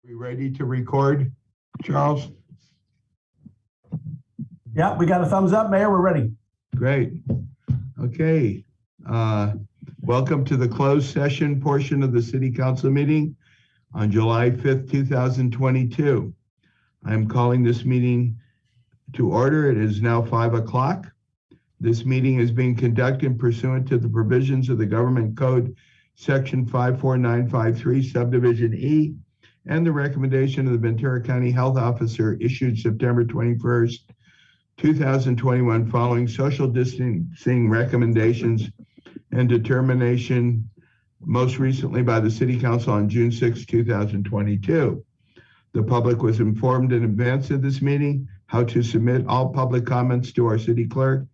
We ready to record, Charles? Yeah, we got a thumbs up, Mayor. We're ready. Great. Okay. Welcome to the closed session portion of the City Council meeting on July 5th, 2022. I'm calling this meeting to order. It is now 5 o'clock. This meeting is being conducted pursuant to the provisions of the Government Code, Section 54953, Subdivision E, and the recommendation of the Ventura County Health Officer issued September 21st, 2021, following social distancing recommendations and determination most recently by the City Council on June 6, 2022. The public was informed in advance of this meeting how to submit all public comments to our city clerk,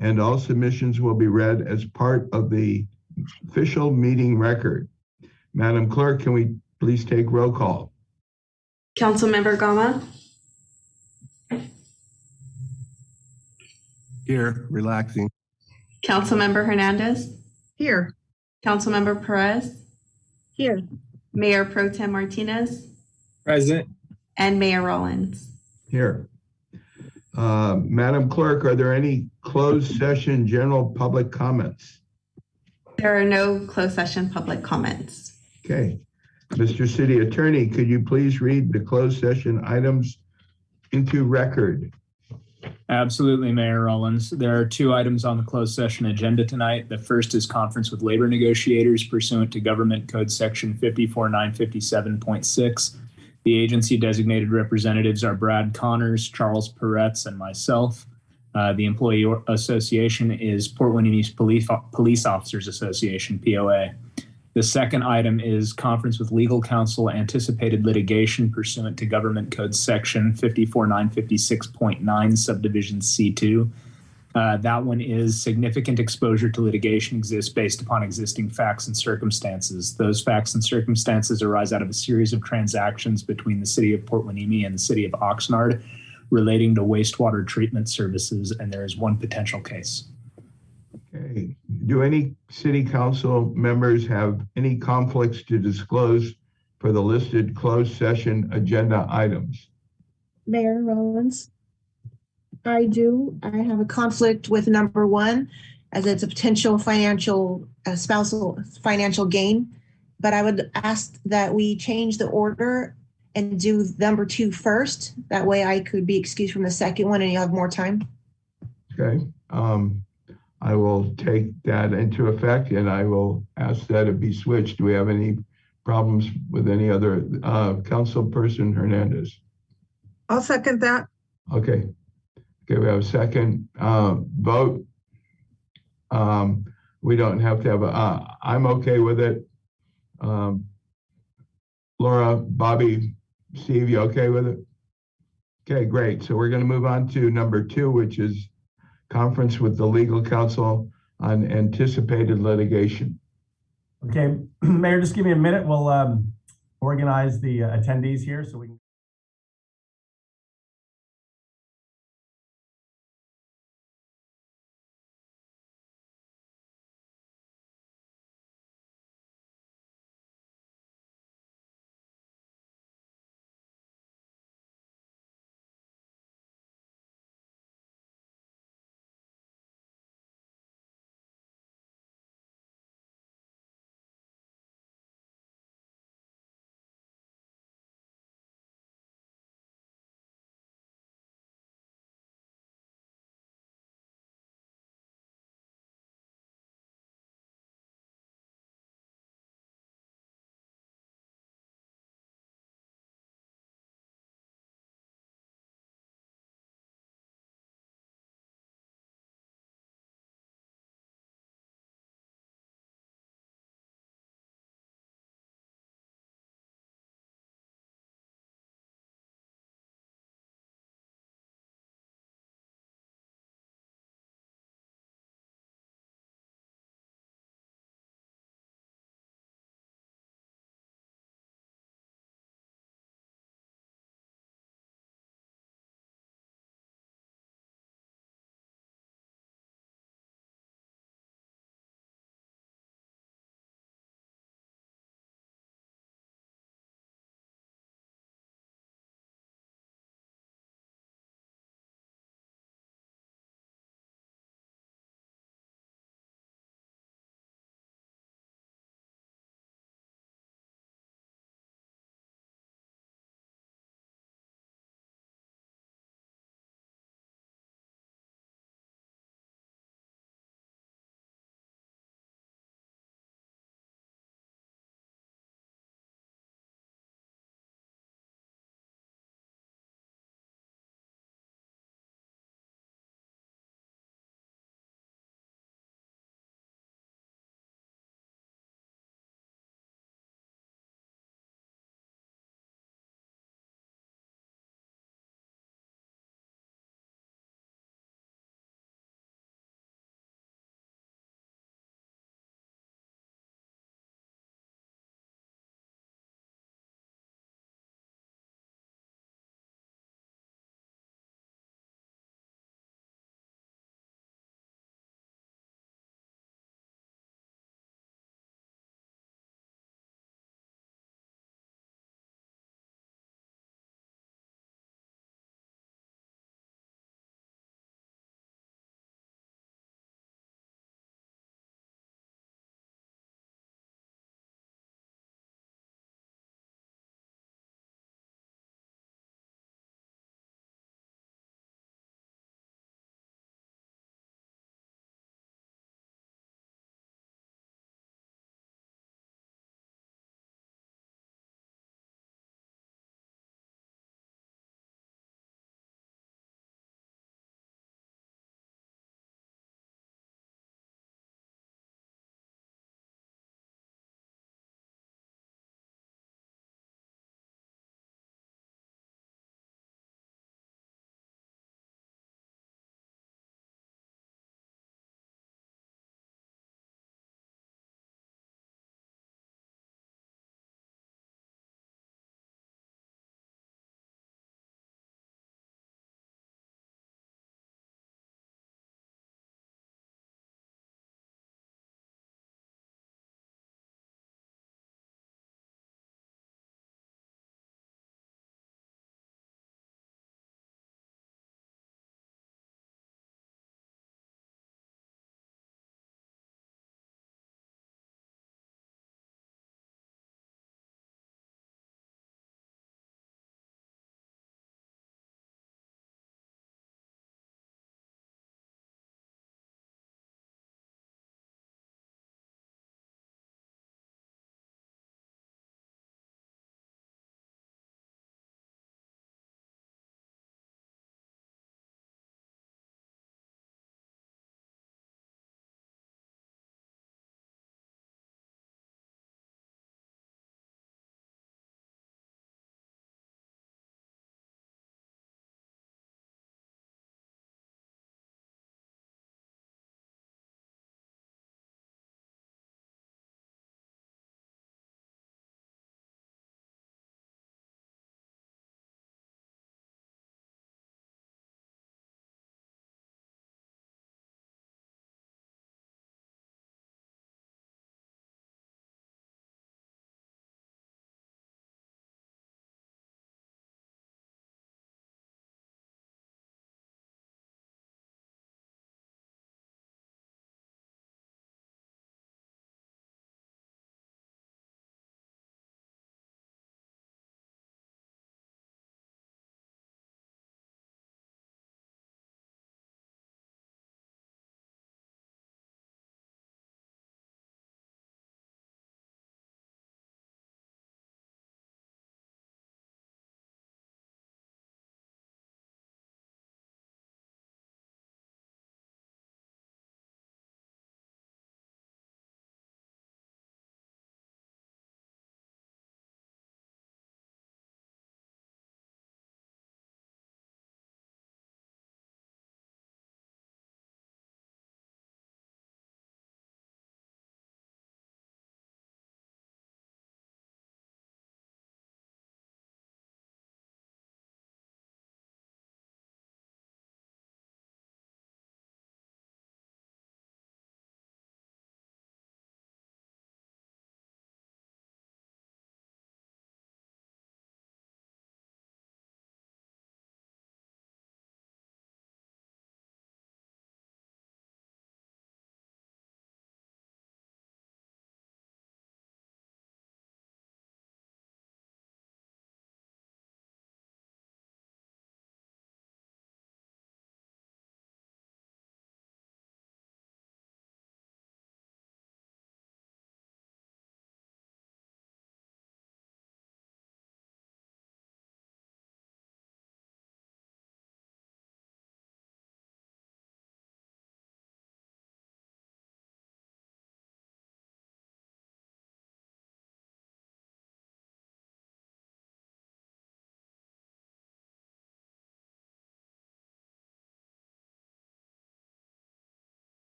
and all submissions will be read as part of the official meeting record. Madam Clerk, can we please take roll call? Councilmember Gama. Here, relaxing. Councilmember Hernandez. Here. Councilmember Perez. Here. Mayor Pro Tem Martinez. Present. And Mayor Rollins. Here. Madam Clerk, are there any closed session general public comments? There are no closed session public comments. Okay. Mr. City Attorney, could you please read the closed session items into record? Absolutely, Mayor Rollins. There are two items on the closed session agenda tonight. The first is conference with labor negotiators pursuant to Government Code Section 54957.6. The agency designated representatives are Brad Connors, Charles Peretz, and myself. The employee association is Port Wayne East Police Officers Association, POA. The second item is conference with legal counsel anticipated litigation pursuant to Government Code Section 54956.9, Subdivision C2. That one is significant exposure to litigation exists based upon existing facts and circumstances. Those facts and circumstances arise out of a series of transactions between the City of Port Hueneme and the City of Oxnard relating to wastewater treatment services, and there is one potential case. Okay. Do any city council members have any conflicts to disclose for the listed closed session agenda items? Mayor Rollins. I do. I have a conflict with number 1 as it's a potential financial spousal financial gain, but I would ask that we change the order and do number 2 first. That way I could be excused from the second one and you have more time. Okay. I will take that into effect and I will ask that it be switched. Do we have any problems with any other councilperson Hernandez? I'll second that. Okay. Okay, we have a second vote. We don't have to have I'm okay with it. Laura, Bobby, Steve, you okay with it? Okay, great. So we're going to move on to number 2, which is conference with the legal counsel on anticipated litigation. Okay, Mayor, just give me a minute. We'll organize the attendees here so we can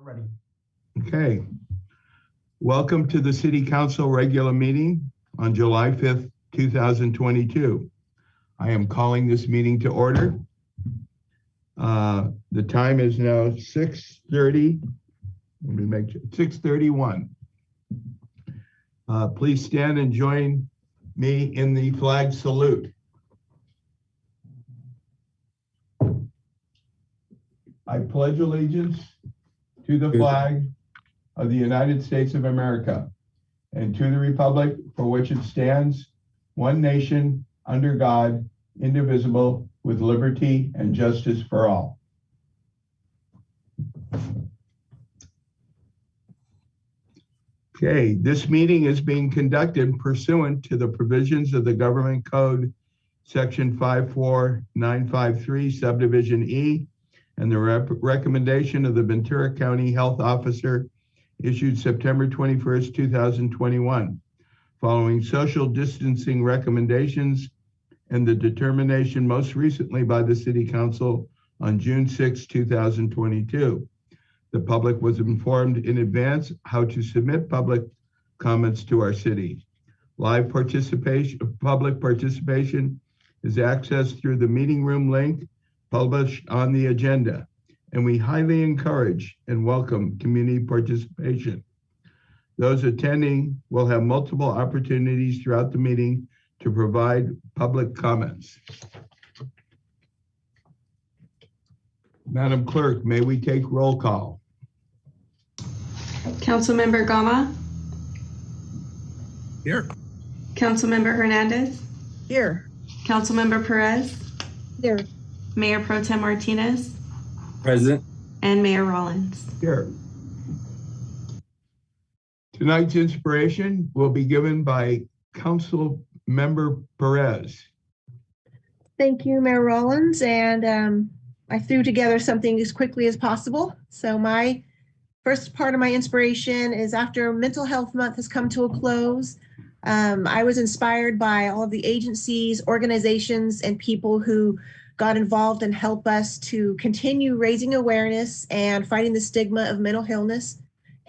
Ready. Okay. Welcome to the City Council regular meeting on July 5th, 2022. I am calling this meeting to order. The time is now 6:30. Let me make sure, 6:31. Please stand and join me in the flag salute. I pledge allegiance to the flag of the United States of America and to the republic for which it stands, one nation, under God, indivisible, with liberty and justice for all. Okay, this meeting is being conducted pursuant to the provisions of the Government Code, Section 54953, Subdivision E, and the recommendation of the Ventura County Health Officer issued September 21st, 2021, following social distancing recommendations and the determination most recently by the City Council on June 6, 2022. The public was informed in advance how to submit public comments to our city. Live participation, public participation is accessed through the meeting room link published on the agenda, and we highly encourage and welcome community participation. Those attending will have multiple opportunities throughout the meeting to provide public comments. Madam Clerk, may we take roll call? Councilmember Gama, Here. Councilmember Hernandez, Here. Councilmember Perez, Here. Mayor Pro Tem Martinez, Present. and Mayor Rollins. Here. Tonight's inspiration will be given by Council Member Perez. Thank you, Mayor Rollins. And I threw together something as quickly as possible. So my first part of my inspiration is after Mental Health Month has come to a close, I was inspired by all of the agencies, organizations, and people who got involved and helped us to continue raising awareness and fighting the stigma of mental illness.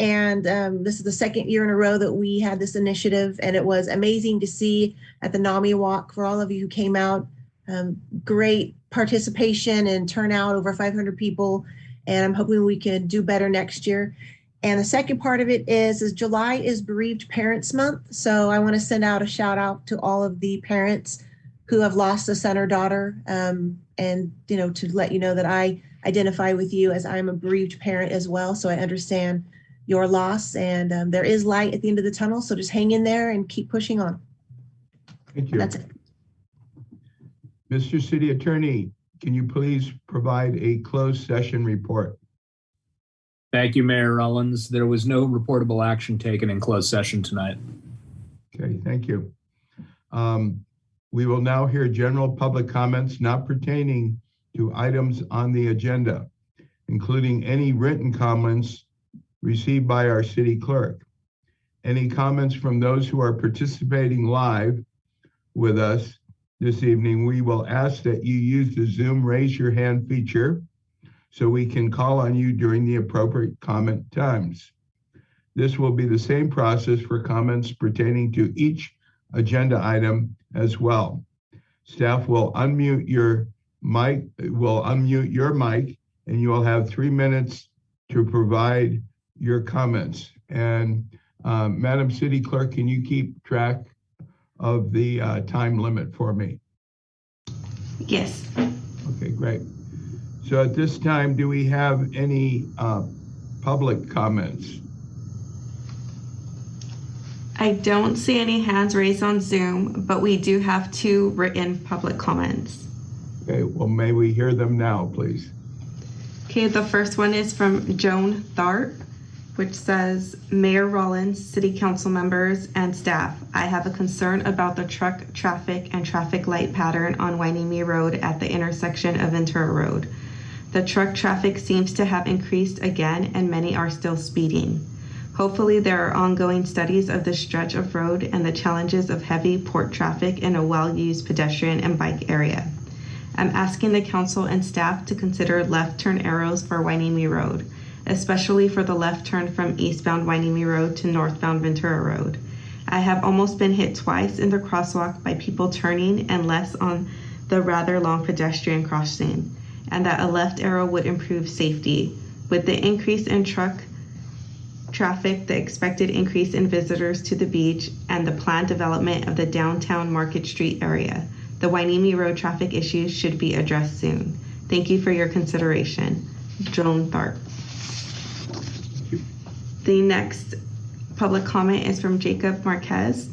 And this is the second year in a row that we had this initiative, and it was amazing to see at the NAMI Walk for all of you who came out. Great participation and turnout, over 500 people, and I'm hoping we can do better next year. And the second part of it is July is Bereaved Parents Month, so I want to send out a shout out to all of the parents who have lost a son or daughter, and to let you know that I identify with you as I'm a bereaved parent as well, so I understand your loss, and there is light at the end of the tunnel, so just hang in there and keep pushing on. Thank you. That's it. Mr. City Attorney, can you please provide a closed session report? Thank you, Mayor Rollins. There was no reportable action taken in closed session tonight. Okay, thank you. We will now hear general public comments not pertaining to items on the agenda, including any written comments received by our city clerk. Any comments from those who are participating live with us this evening, we will ask that you use the Zoom raise your hand feature so we can call on you during the appropriate comment times. This will be the same process for comments pertaining to each agenda item as well. Staff will unmute your mic, and you will have 3 minutes to provide your comments. And Madam City Clerk, can you keep track of the time limit for me? Yes. Okay, great. So at this time, do we have any public comments? I don't see any hands raised on Zoom, but we do have 2 written public comments. Okay, well, may we hear them now, please? Okay, the first one is from Joan Tharp, which says, Mayor Rollins, City Council members, and staff, I have a concern about the truck traffic and traffic light pattern on Wainimi Road at the intersection of Ventura Road. The truck traffic seems to have increased again, and many are still speeding. Hopefully, there are ongoing studies of this stretch of road and the challenges of heavy port traffic in a well-used pedestrian and bike area. I'm asking the council and staff to consider left turn arrows for Wainimi Road. especially for the left turn from eastbound Wainimi Road to northbound Ventura Road. I have almost been hit twice in the crosswalk by people turning and less on the rather long pedestrian crossing, and that a left arrow would improve safety. With the increase in truck traffic, the expected increase in visitors to the beach, and the planned development of the downtown Market Street area, the Wainimi Road traffic issues should be addressed soon. Thank you for your consideration. Joan Tharp. The next public comment is from Jacob Marquez.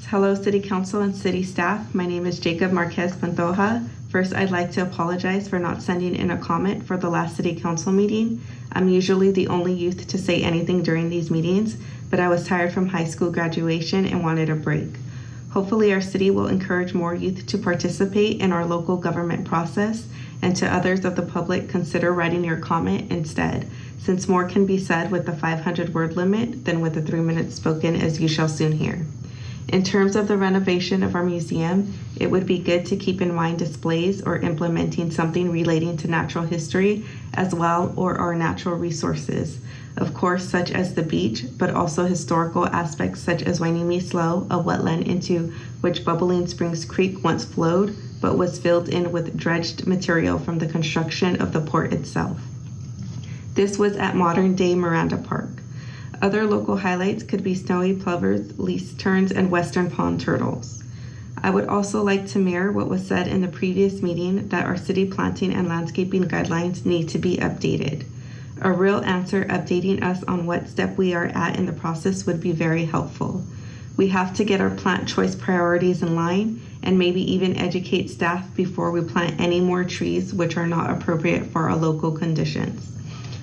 Hello, City Council and City staff. My name is Jacob Marquez Pantoja. First, I'd like to apologize for not sending in a comment for the last City Council meeting. I'm usually the only youth to say anything during these meetings, but I was tired from high school graduation and wanted a break. Hopefully, our city will encourage more youth to participate in our local government process, and to others of the public, consider writing your comment instead, since more can be said with the 500-word limit than with the 3 minutes spoken, as you shall soon hear. In terms of the renovation of our museum, it would be good to keep in mind displays or implementing something relating to natural history as well, or our natural resources. Of course, such as the beach, but also historical aspects such as Wainimi Slough, a wetland into which Bubbling Springs Creek once flowed, but was filled in with dredged material from the construction of the port itself. This was at modern-day Miranda Park. Other local highlights could be snowy plovers, least terns, and western pond turtles. I would also like to mirror what was said in the previous meeting, that our city planting and landscaping guidelines need to be updated. A real answer updating us on what step we are at in the process would be very helpful. We have to get our plant choice priorities in line and maybe even educate staff before we plant any more trees which are not appropriate for our local conditions.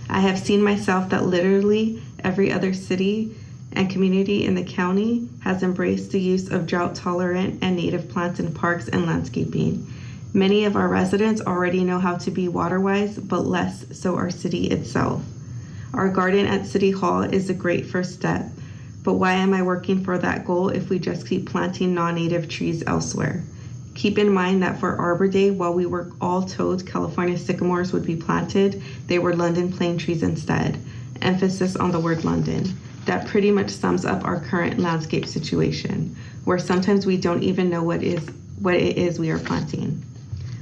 I have seen myself that literally every other city and community in the county has embraced the use of drought-tolerant and native plants in parks and landscaping. Many of our residents already know how to be water-wise, but less so our city itself. Our garden at City Hall is a great first step, but why am I working for that goal if we just keep planting non-native trees elsewhere? Keep in mind that for Arbor Day, while we were all told California sycamores would be planted, they were London plane trees instead. Emphasis on the word London. That pretty much sums up our current landscape situation, where sometimes we don't even know what it is we are planting.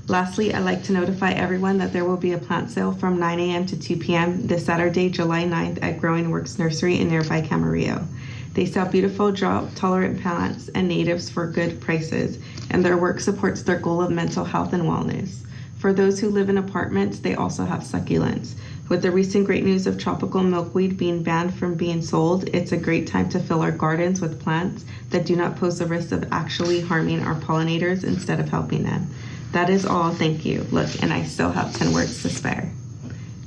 Lastly, I'd like to notify everyone that there will be a plant sale from 9 a.m. to 2 p.m. this Saturday, July 9th at Growing Works Nursery in nearby Camarillo. They sell beautiful drought-tolerant plants and natives for good prices, and their work supports their goal of mental health and wellness. For those who live in apartments, they also have succulents. With the recent great news of tropical milkweed being banned from being sold, it's a great time to fill our gardens with plants that do not pose the risk of actually harming our pollinators instead of helping them. That is all. Thank you. Look, and I still have 10 words to spare.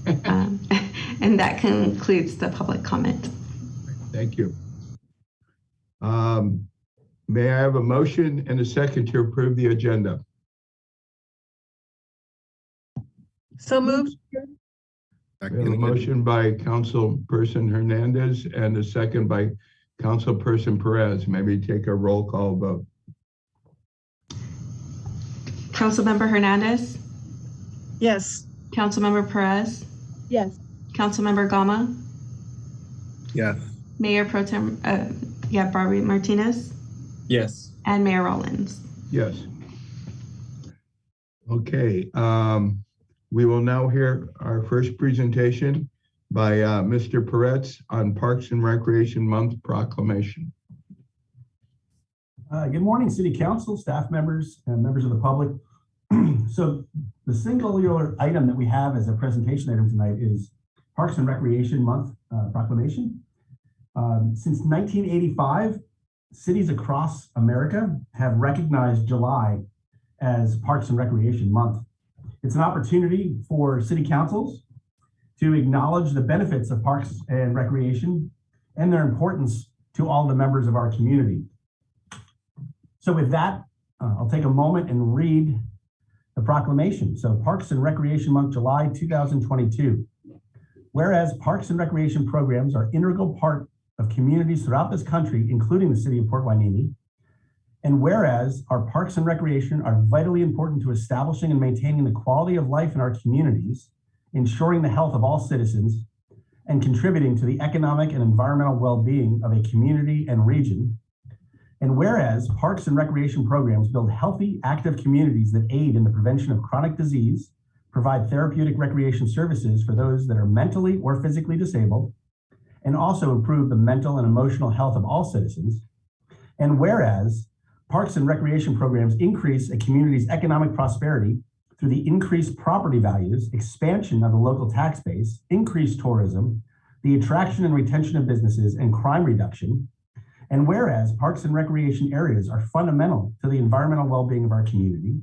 And that concludes the public comment. Thank you. May I have a motion and a second to approve the agenda? So moved. We have a motion by Councilperson Hernandez and a second by Councilperson Perez. Maybe take a roll call vote. Councilmember Hernandez, Yes. Councilmember Perez, Yes. Councilmember Gama, Yes. Mayor Pro Tem, Barbie Martinez, Yes. and Mayor Rollins. Yes. Okay, we will now hear our first presentation by Mr. Perez on Parks and Recreation Month proclamation. Good morning, City Council, staff members, and members of the public. So the singular item that we have as a presentation item tonight is Parks and Recreation Month proclamation. Since 1985, cities across America have recognized July as Parks and Recreation Month. It's an opportunity for city councils to acknowledge the benefits of parks and recreation and their importance to all the members of our community. So with that, I'll take a moment and read the proclamation. So Parks and Recreation Month, July 2022. Whereas parks and recreation programs are an integral part of communities throughout this country, including the city of Port Hueneme, and whereas our parks and recreation are vitally important to establishing and maintaining the quality of life in our communities, ensuring the health of all citizens, and contributing to the economic and environmental well-being of a community and region. And whereas parks and recreation programs build healthy, active communities that aid in the prevention of chronic disease, provide therapeutic recreation services for those that are mentally or physically disabled, and also improve the mental and emotional health of all citizens. And whereas parks and recreation programs increase a community's economic prosperity through the increased property values, expansion of the local tax base, increased tourism, the attraction and retention of businesses, and crime reduction. And whereas parks and recreation areas are fundamental to the environmental well-being of our community.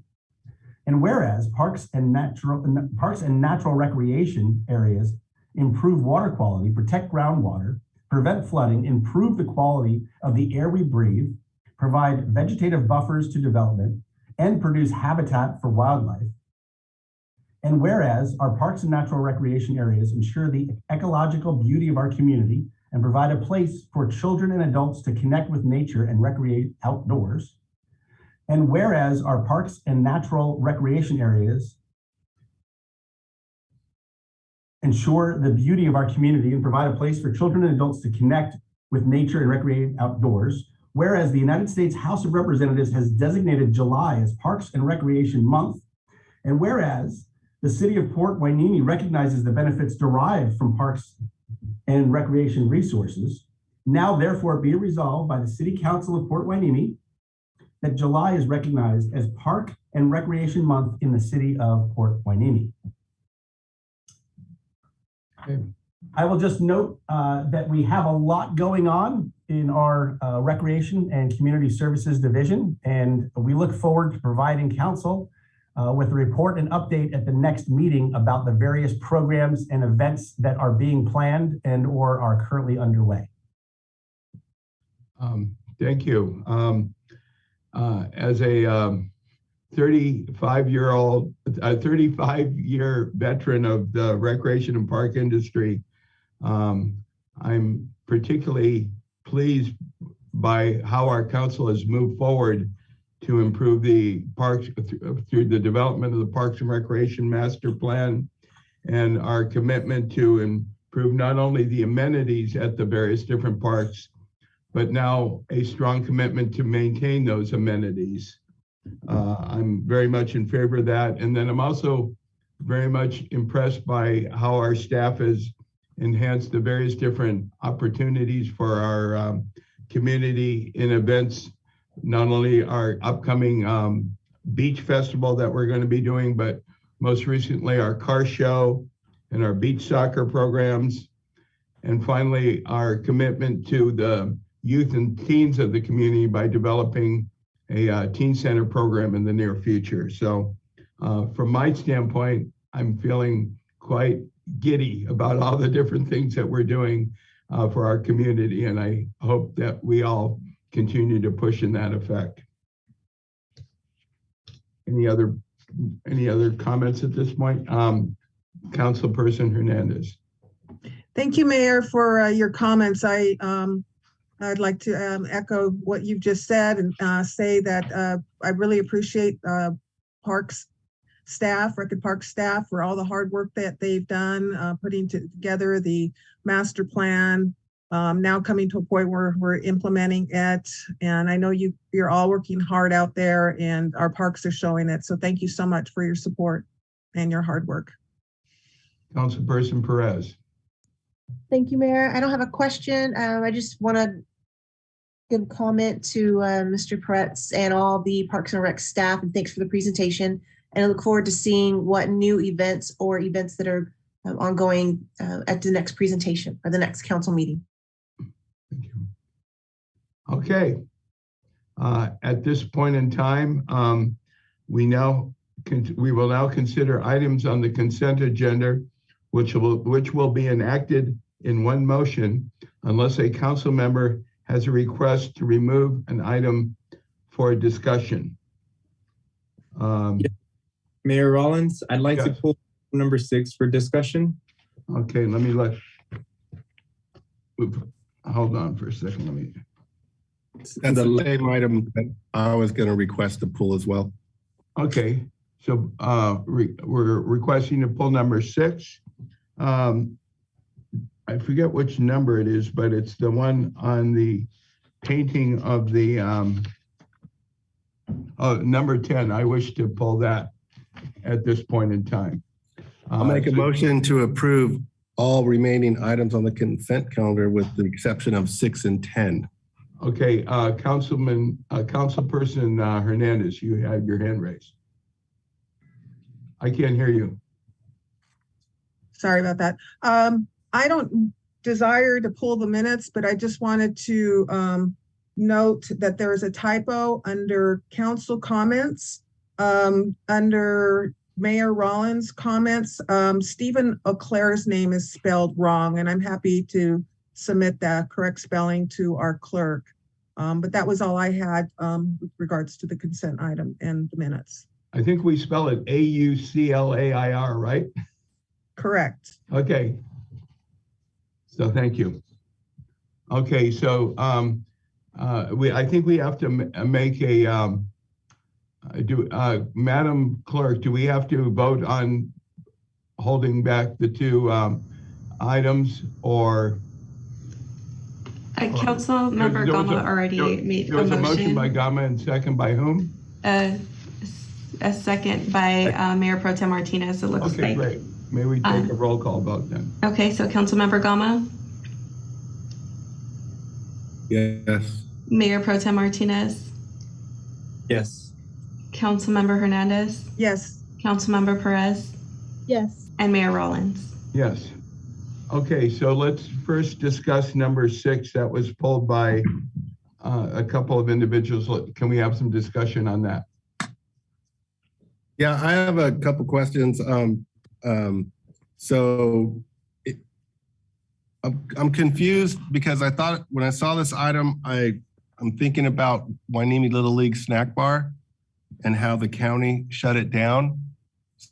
And whereas parks and natural recreation areas improve water quality, protect groundwater, prevent flooding, improve the quality of the air we breathe, provide vegetative buffers to development, and produce habitat for wildlife. And whereas our parks and natural recreation areas ensure the ecological beauty of our community and provide a place for children and adults to connect with nature and recreate outdoors. And whereas our parks and natural recreation areas ensure the beauty of our community and provide a place for children and adults to connect with nature and recreate outdoors. Whereas the United States House of Representatives has designated July as Parks and Recreation Month. And whereas the city of Port Hueneme recognizes the benefits derived from parks and recreation resources, now therefore be resolved by the City Council of Port Hueneme that July is recognized as Park and Recreation Month in the city of Port Hueneme. Okay. I will just note that we have a lot going on in our Recreation and Community Services Division, and we look forward to providing council with a report and update at the next meeting about the various programs and events that are being planned and or are currently underway. Thank you. As a 35-year veteran of the recreation and park industry, I'm particularly pleased by how our council has moved forward to improve the parks through the development of the Parks and Recreation Master Plan and our commitment to improve not only the amenities at the various different parks, but now a strong commitment to maintain those amenities. I'm very much in favor of that. And then I'm also very much impressed by how our staff has enhanced the various different opportunities for our community in events, not only our upcoming beach festival that we're going to be doing, but most recently our car show and our beach soccer programs. And finally, our commitment to the youth and teens of the community by developing a teen center program in the near future. So from my standpoint, I'm feeling quite giddy about all the different things that we're doing for our community. And I hope that we all continue to push in that effect. Any other comments at this point? Councilperson Hernandez. Thank you, Mayor, for your comments. I'd like to echo what you've just said and say that I really appreciate Parks staff, Record Park staff, for all the hard work that they've done putting together the master plan, now coming to a point where we're implementing it. And I know you're all working hard out there, and our parks are showing it. So thank you so much for your support and your hard work. Councilperson Perez. Thank you, Mayor. I don't have a question. I just want to give a comment to Mr. Pretz and all the Parks and Rec staff, and thanks for the presentation. And I look forward to seeing what new events or events that are ongoing at the next presentation or the next council meeting. Thank you. Okay. At this point in time, we will now consider items on the consent agenda, which will be enacted in one motion unless a council member has a request to remove an item for discussion. Mayor Rollins, I'd like to Yes. pull number 6 for discussion. Okay, hold on for a second. That's the same item that I was going to request to pull as well. Okay, so we're requesting to pull number 6. I forget which number it is, but it's the one on the painting of the, number 10. I wish to pull that at this point in time. I'll make a motion to approve all remaining items on the consent calendar with the exception of 6 and 10. Okay, Councilperson Hernandez, you have your hand raised. I can't hear you. Sorry about that. I don't desire to pull the minutes, but I just wanted to note that there is a typo under council comments, under Mayor Rollins' comments. Stephen O'Clair's name is spelled wrong, and I'm happy to submit that correct spelling to our clerk. But that was all I had with regards to the consent item and the minutes. I think we spell it A-U-C-L-A-I-R, right? Correct. Okay. So thank you. Okay, so I think we have to make a, Madam Clerk, do we have to vote on holding back the two items, or? Councilmember Gama already made There was a a motion by motion. Gama and second by whom? A second by Mayor Pro Tem Martinez, it looks Okay, like. great. May we take a roll call vote then? Okay, so Councilmember Gama, Yes. Mayor Pro Tem Martinez, Yes. Councilmember Hernandez, Yes. Councilmember Perez, Yes. and Mayor Rollins. Yes. Okay, so let's first discuss number 6 that was pulled by a couple of individuals. Can we have some discussion on that? Yeah, I have a couple questions. I'm confused because I thought when I saw this item, I'm thinking about Hueneme Little League Snack Bar and how the county shut it down.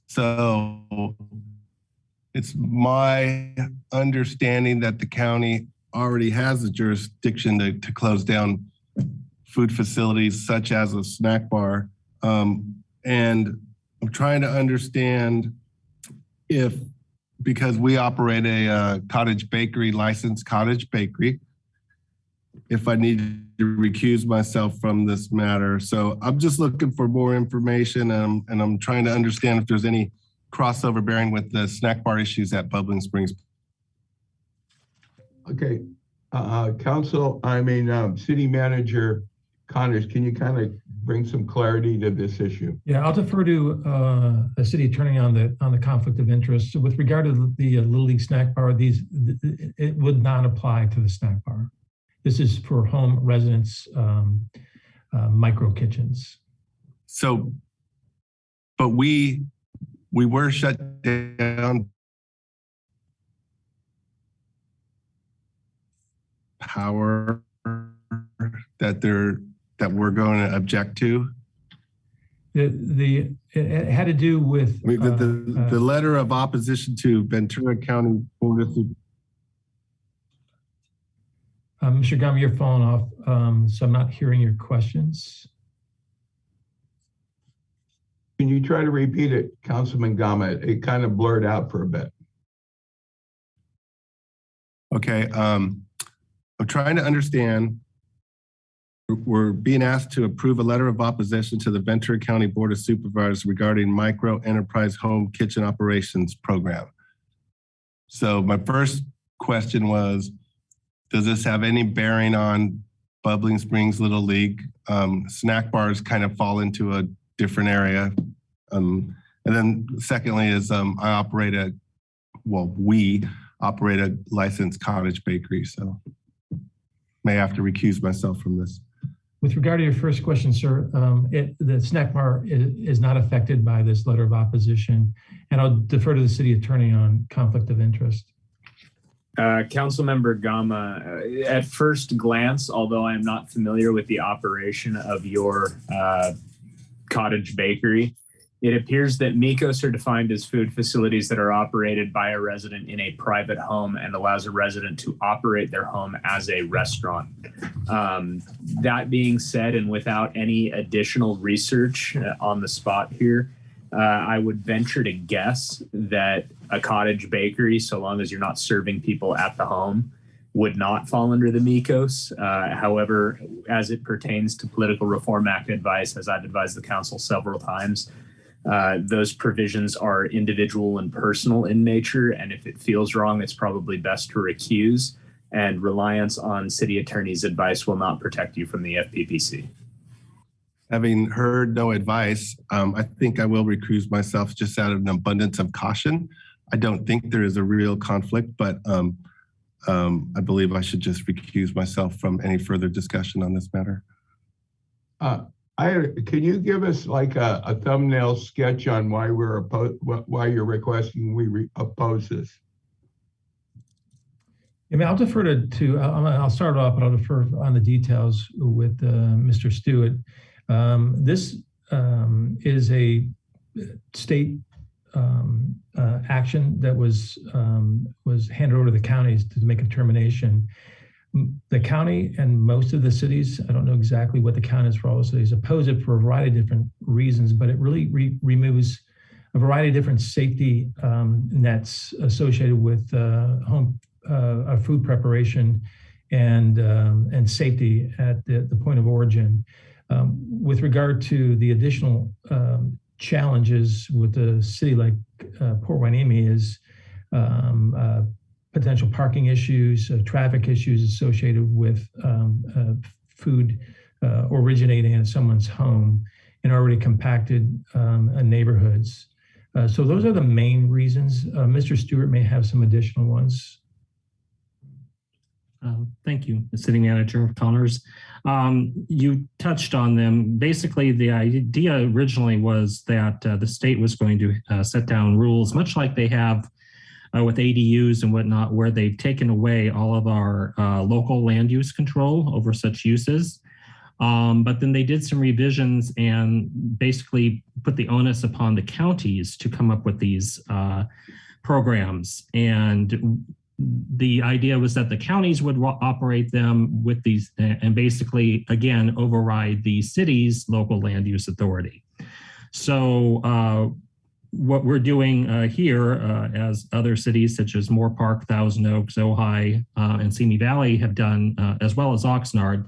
So it's my understanding that the county already has the jurisdiction to close down food facilities such as a snack bar. And I'm trying to understand if, because we operate a cottage bakery, licensed cottage bakery, if I need to recuse myself from this matter. So I'm just looking for more information, and I'm trying to understand if there's any crossover bearing with the snack bar issues at Bubbling Springs. Okay, City Manager Connors, can you kind of bring some clarity to this issue? Yeah, I'll defer to the city attorney on the conflict of interest. So with regard to the Little League Snack Bar, it would not apply to the snack bar. This is for home residents, micro kitchens. So, but we were shut down. Power that we're going to object to. It had to do with I mean, the letter of opposition to Ventura County Board of Mr. Gama, you're falling off, so I'm not hearing your questions. Can you try to repeat it, Councilman Gama? It kind of blurred out for a bit. Okay, I'm trying to understand. We're being asked to approve a letter of opposition to the Ventura County Board of Supervisors regarding micro enterprise home kitchen operations program. So my first question was, does this have any bearing on Bubbling Springs Little League? Snack bars kind of fall into a different area. And then secondly is we operate a licensed cottage bakery. So may have to recuse myself from this. With regard to your first question, sir, the snack bar is not affected by this letter of opposition, and I'll defer to the city attorney on conflict of interest. Councilmember Gama, at first glance, although I'm not familiar with the operation of your cottage bakery, it appears that MICOs are defined as food facilities that are operated by a resident in a private home and allows a resident to operate their home as a restaurant. That being said, and without any additional research on the spot here, I would venture to guess that a cottage bakery, so long as you're not serving people at the home, would not fall under the MECOS. However, as it pertains to Political Reform Act advice, as I've advised the council several times, those provisions are individual and personal in nature. And if it feels wrong, it's probably best to recuse, and reliance on city attorney's advice will not protect you from the FPPC. Having heard no advice, I think I will recuse myself just out of an abundance of caution. I don't think there is a real conflict, but I believe I should just recuse myself from any further discussion on this matter. Can you give us like a thumbnail sketch on why why you're requesting we oppose this? I mean, I'll defer I'll start off, but I'll defer on the details with Mr. Stewart. This is a state action that was handed over to the counties to make a determination. The county and most of the cities, I don't know exactly what the count is for all the cities, oppose it for a variety of different reasons, but it really removes a variety of different safety nets associated with home food preparation and safety at the point of origin. With regard to the additional challenges with a city like Port Hueneme is potential parking issues, traffic issues associated with food originating in someone's home in already compacted neighborhoods. So those are the main reasons. Mr. Stewart may have some additional ones. Thank you, City Manager Connors. You touched on them. Basically, the idea originally was that the state was going to set down rules, much like they have with ADUs and whatnot, where they've taken away all of our local land use control over such uses. But then they did some revisions and basically put the onus upon the counties to come up with these programs. And the idea was that the counties would operate them with these and basically, again, override the city's local land use authority. So what we're doing here, as other cities such as Moore Park, Thousand Oaks, Ojai, and Simi Valley have done, as well as Oxnard,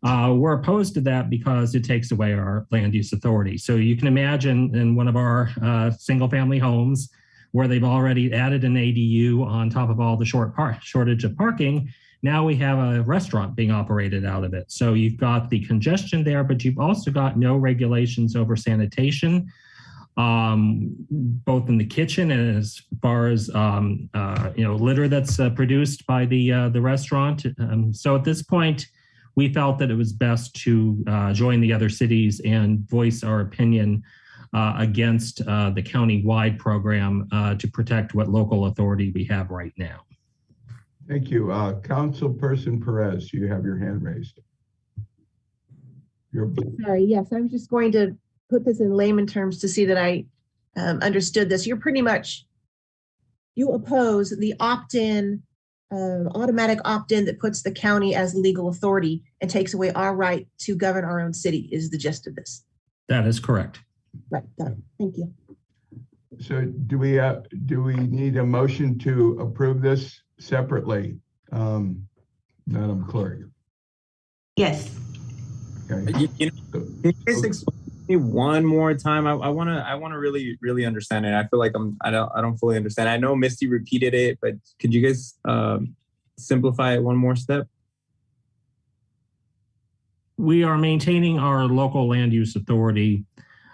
we're opposed to that because it takes away our land use authority. So you can imagine in one of our single family homes, where they've already added an ADU on top of all the shortage of parking, now we have a restaurant being operated out of it. So you've got the congestion there, but you've also got no regulations over sanitation, both in the kitchen and as far as litter that's produced by the restaurant. So at this point, we felt that it was best to join the other cities and voice our opinion against the county-wide program to protect what local authority we have right now. Thank you. Councilperson Perez, you have your hand raised. Sorry, yes, I was just going to put this in layman terms to see that I understood this. You oppose the opt-in, automatic opt-in that puts the county as legal authority and takes away our right to govern our own city is the gist of this. That is correct. Right, got it. Thank you. So do we need a motion to approve this separately, Madam Clerk? Yes. Okay. Can you guys explain to me one more time? I want to really understand it. I feel like I don't fully understand. I know Misty repeated it, but could you guys simplify it one more step? We are maintaining our local land use authority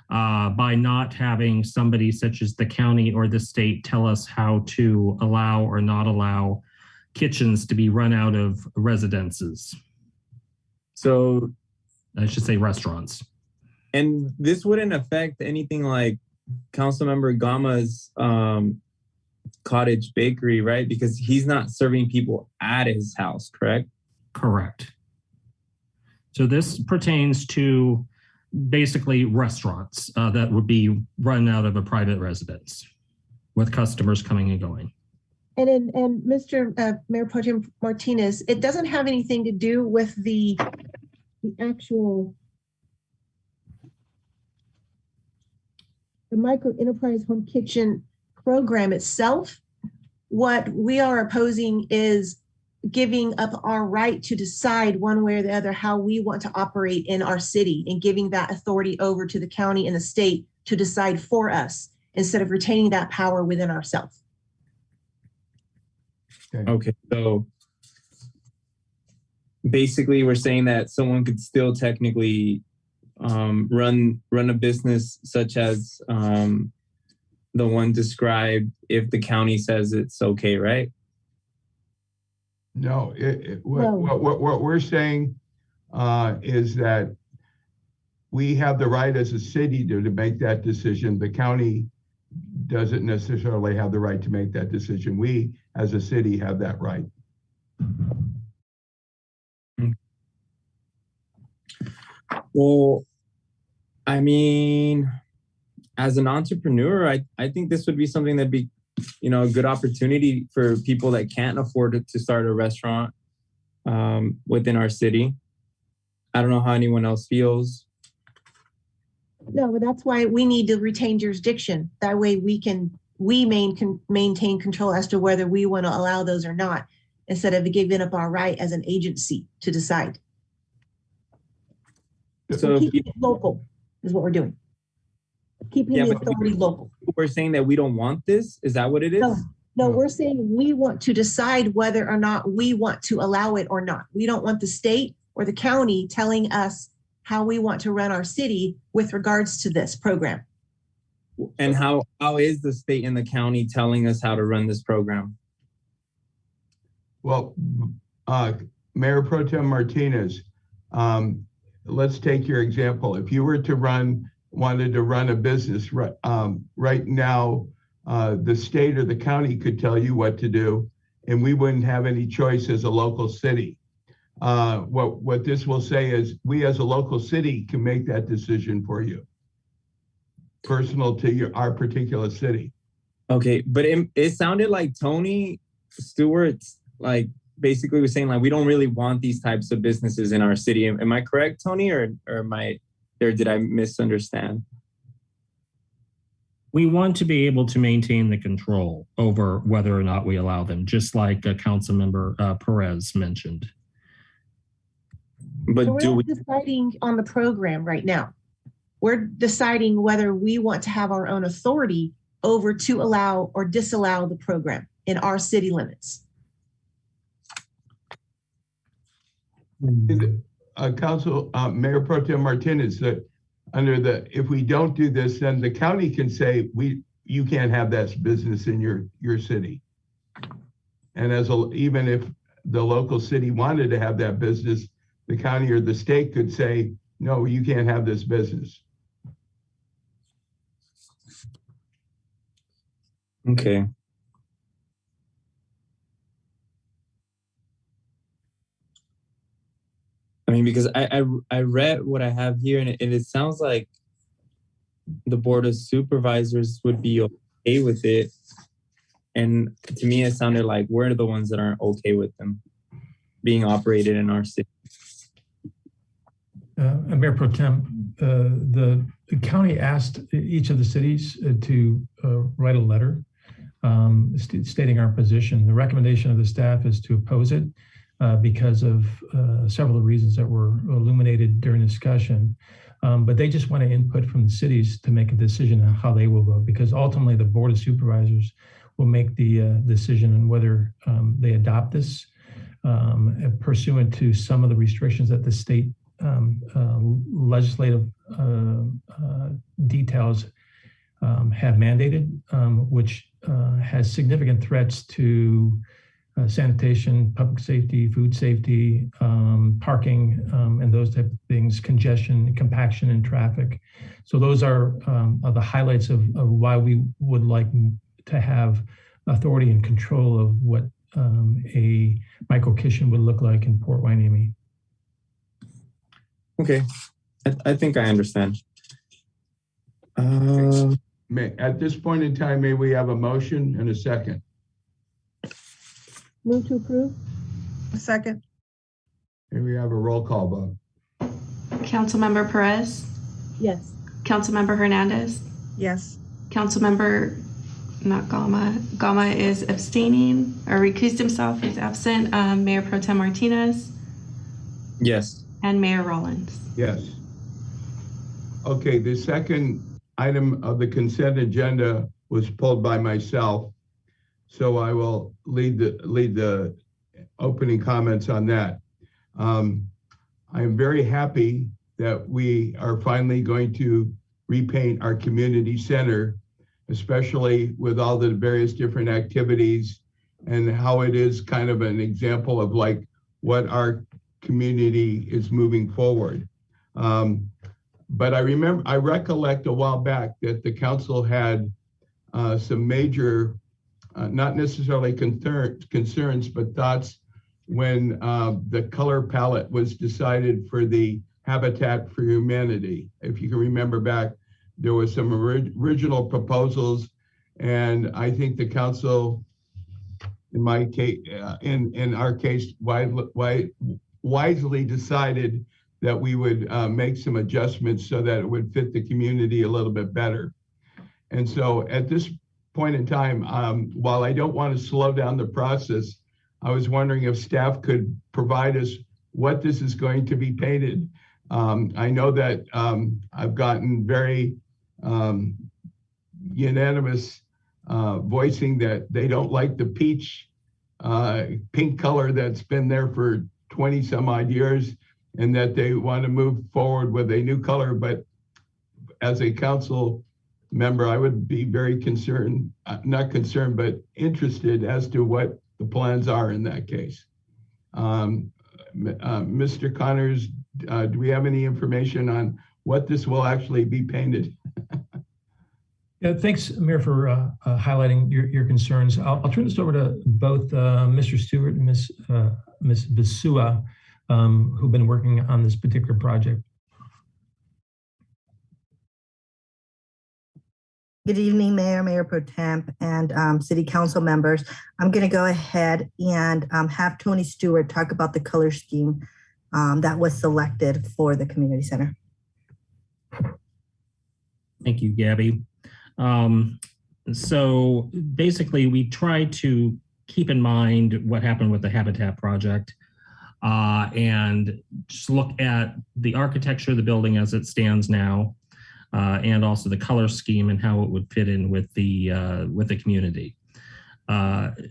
by not having somebody such as the county or the state tell us how to allow or not allow kitchens to be run out of residences. So I should say restaurants. And this wouldn't affect anything like Councilmember Gama's cottage bakery, right? Because he's not serving people at his house, correct? Correct. So this pertains to basically restaurants that would be run out of a private residence with customers coming and going. And Mr. Mayor Pro Tem Martinez, it doesn't have anything to do with the actual the micro enterprise home kitchen program itself. What we are opposing is giving up our right to decide one way or the other how we want to operate in our city and giving that authority over to the county and the state to decide for us instead of retaining that power within ourselves. Okay, so basically we're saying that someone could still technically run a business such as the one described if the county says it's okay, right? No, what we're saying is that we have the right as a city to make that decision. The county doesn't necessarily have the right to make that decision. We, as a city, have that right. Well, I mean, as an entrepreneur, I think this would be something that'd be, you know, a good opportunity for people that can't afford to start a restaurant within our city. I don't know how anyone else feels. No, but that's why we need to retain jurisdiction. That way we can maintain control as to whether we want to allow those or not, instead of giving up our right as an agency to decide. So Keeping it local is what we're doing. Keeping the authority local. We're saying that we don't want this. Is that what it is? No, we're saying we want to decide whether or not we want to allow it or not. We don't want the state or the county telling us how we want to run our city with regards to this program. And how is the state and the county telling us how to run this program? Well, Mayor Pro Tem Martinez, let's take your example. If you were to wanted to run a business right now, the state or the county could tell you what to do, and we wouldn't have any choice as a local city. What this will say is we as a local city can make that decision for you, personal to our particular city. Okay, but it sounded like Tony Stewart like basically was saying like we don't really want these types of businesses in our city. Am I correct, Tony, or did I misunderstand? We want to be able to maintain the control over whether or not we allow them, just like Councilmember Perez mentioned. But so we're not deciding on the program right now. We're deciding whether we want to have our own authority over to allow or disallow the program in our city limits. Council Mayor Pro Tem Martinez, that if we don't do this, then the county can say you can't have that business in your city. And even if the local city wanted to have that business, the county or the state could say, no, you can't have this business. Okay. I mean, because I read what I have here, and it sounds like the Board of Supervisors would be okay with it. And to me, it sounded like we're the ones that aren't okay with them being operated in our city. Mayor Pro Tem, the county asked each of the cities to write a letter stating our position. The recommendation of the staff is to oppose it because of several reasons that were illuminated during discussion. But they just want input from the cities to make a decision on how they will vote, because ultimately the Board of Supervisors will make the decision on whether they adopt this pursuant to some of the restrictions that the state legislative details have mandated, which has significant threats to sanitation, public safety, food safety, parking, and those type of things, congestion, compaction, and traffic. So those are the highlights of why we would like to have authority and control of what a micro kitchen would look like in Port Hueneme. Okay, I think I understand. At this point in time, may we have a motion and a second? Move to approve. A second. May we have a roll call vote? Councilmember Perez, Yes. Councilmember Hernandez, Yes. Councilmember, not Gama. Gama is abstaining or recused himself. He's absent. Mayor Pro Tem Martinez Yes. and Mayor Rollins. Yes. Okay, the second item of the consent agenda was pulled by myself. So I will lead the opening comments on that. I'm very happy that we are finally going to repaint our community center, especially with all the various different activities and how it is kind of an example of like what our community is moving forward. But I recollect a while back that the council had some major, not necessarily concerns, but thoughts when the color palette was decided for the Habitat for Humanity. If you can remember back, there was some original proposals, and I think the council, in my case, in our case, wisely decided that we would make some adjustments so that it would fit the community a little bit better. And so at this point in time, while I don't want to slow down the process, I was wondering if staff could provide us what this is going to be painted. I know that I've gotten very unanimous voicing that they don't like the peach pink color that's been there for 20 some odd years, and that they want to move forward with a new color. But as a council member, I would be very concerned, not concerned, but interested as to what the plans are in that case. Mr. Connors, do we have any information on what this will actually be painted? Yeah, thanks, Mayor, for highlighting your concerns. I'll turn this over to both Mr. Stewart and Ms. Bisua, who've been working on this particular project. Good evening, Mayor Pro Temp, and City Council members. I'm going to go ahead and have Tony Stewart talk about the color scheme that was selected for the community center. Thank you, Gabby. So basically, we tried to keep in mind what happened with the Habitat project and just look at the architecture of the building as it stands now, and also the color scheme and how it would fit in with the community.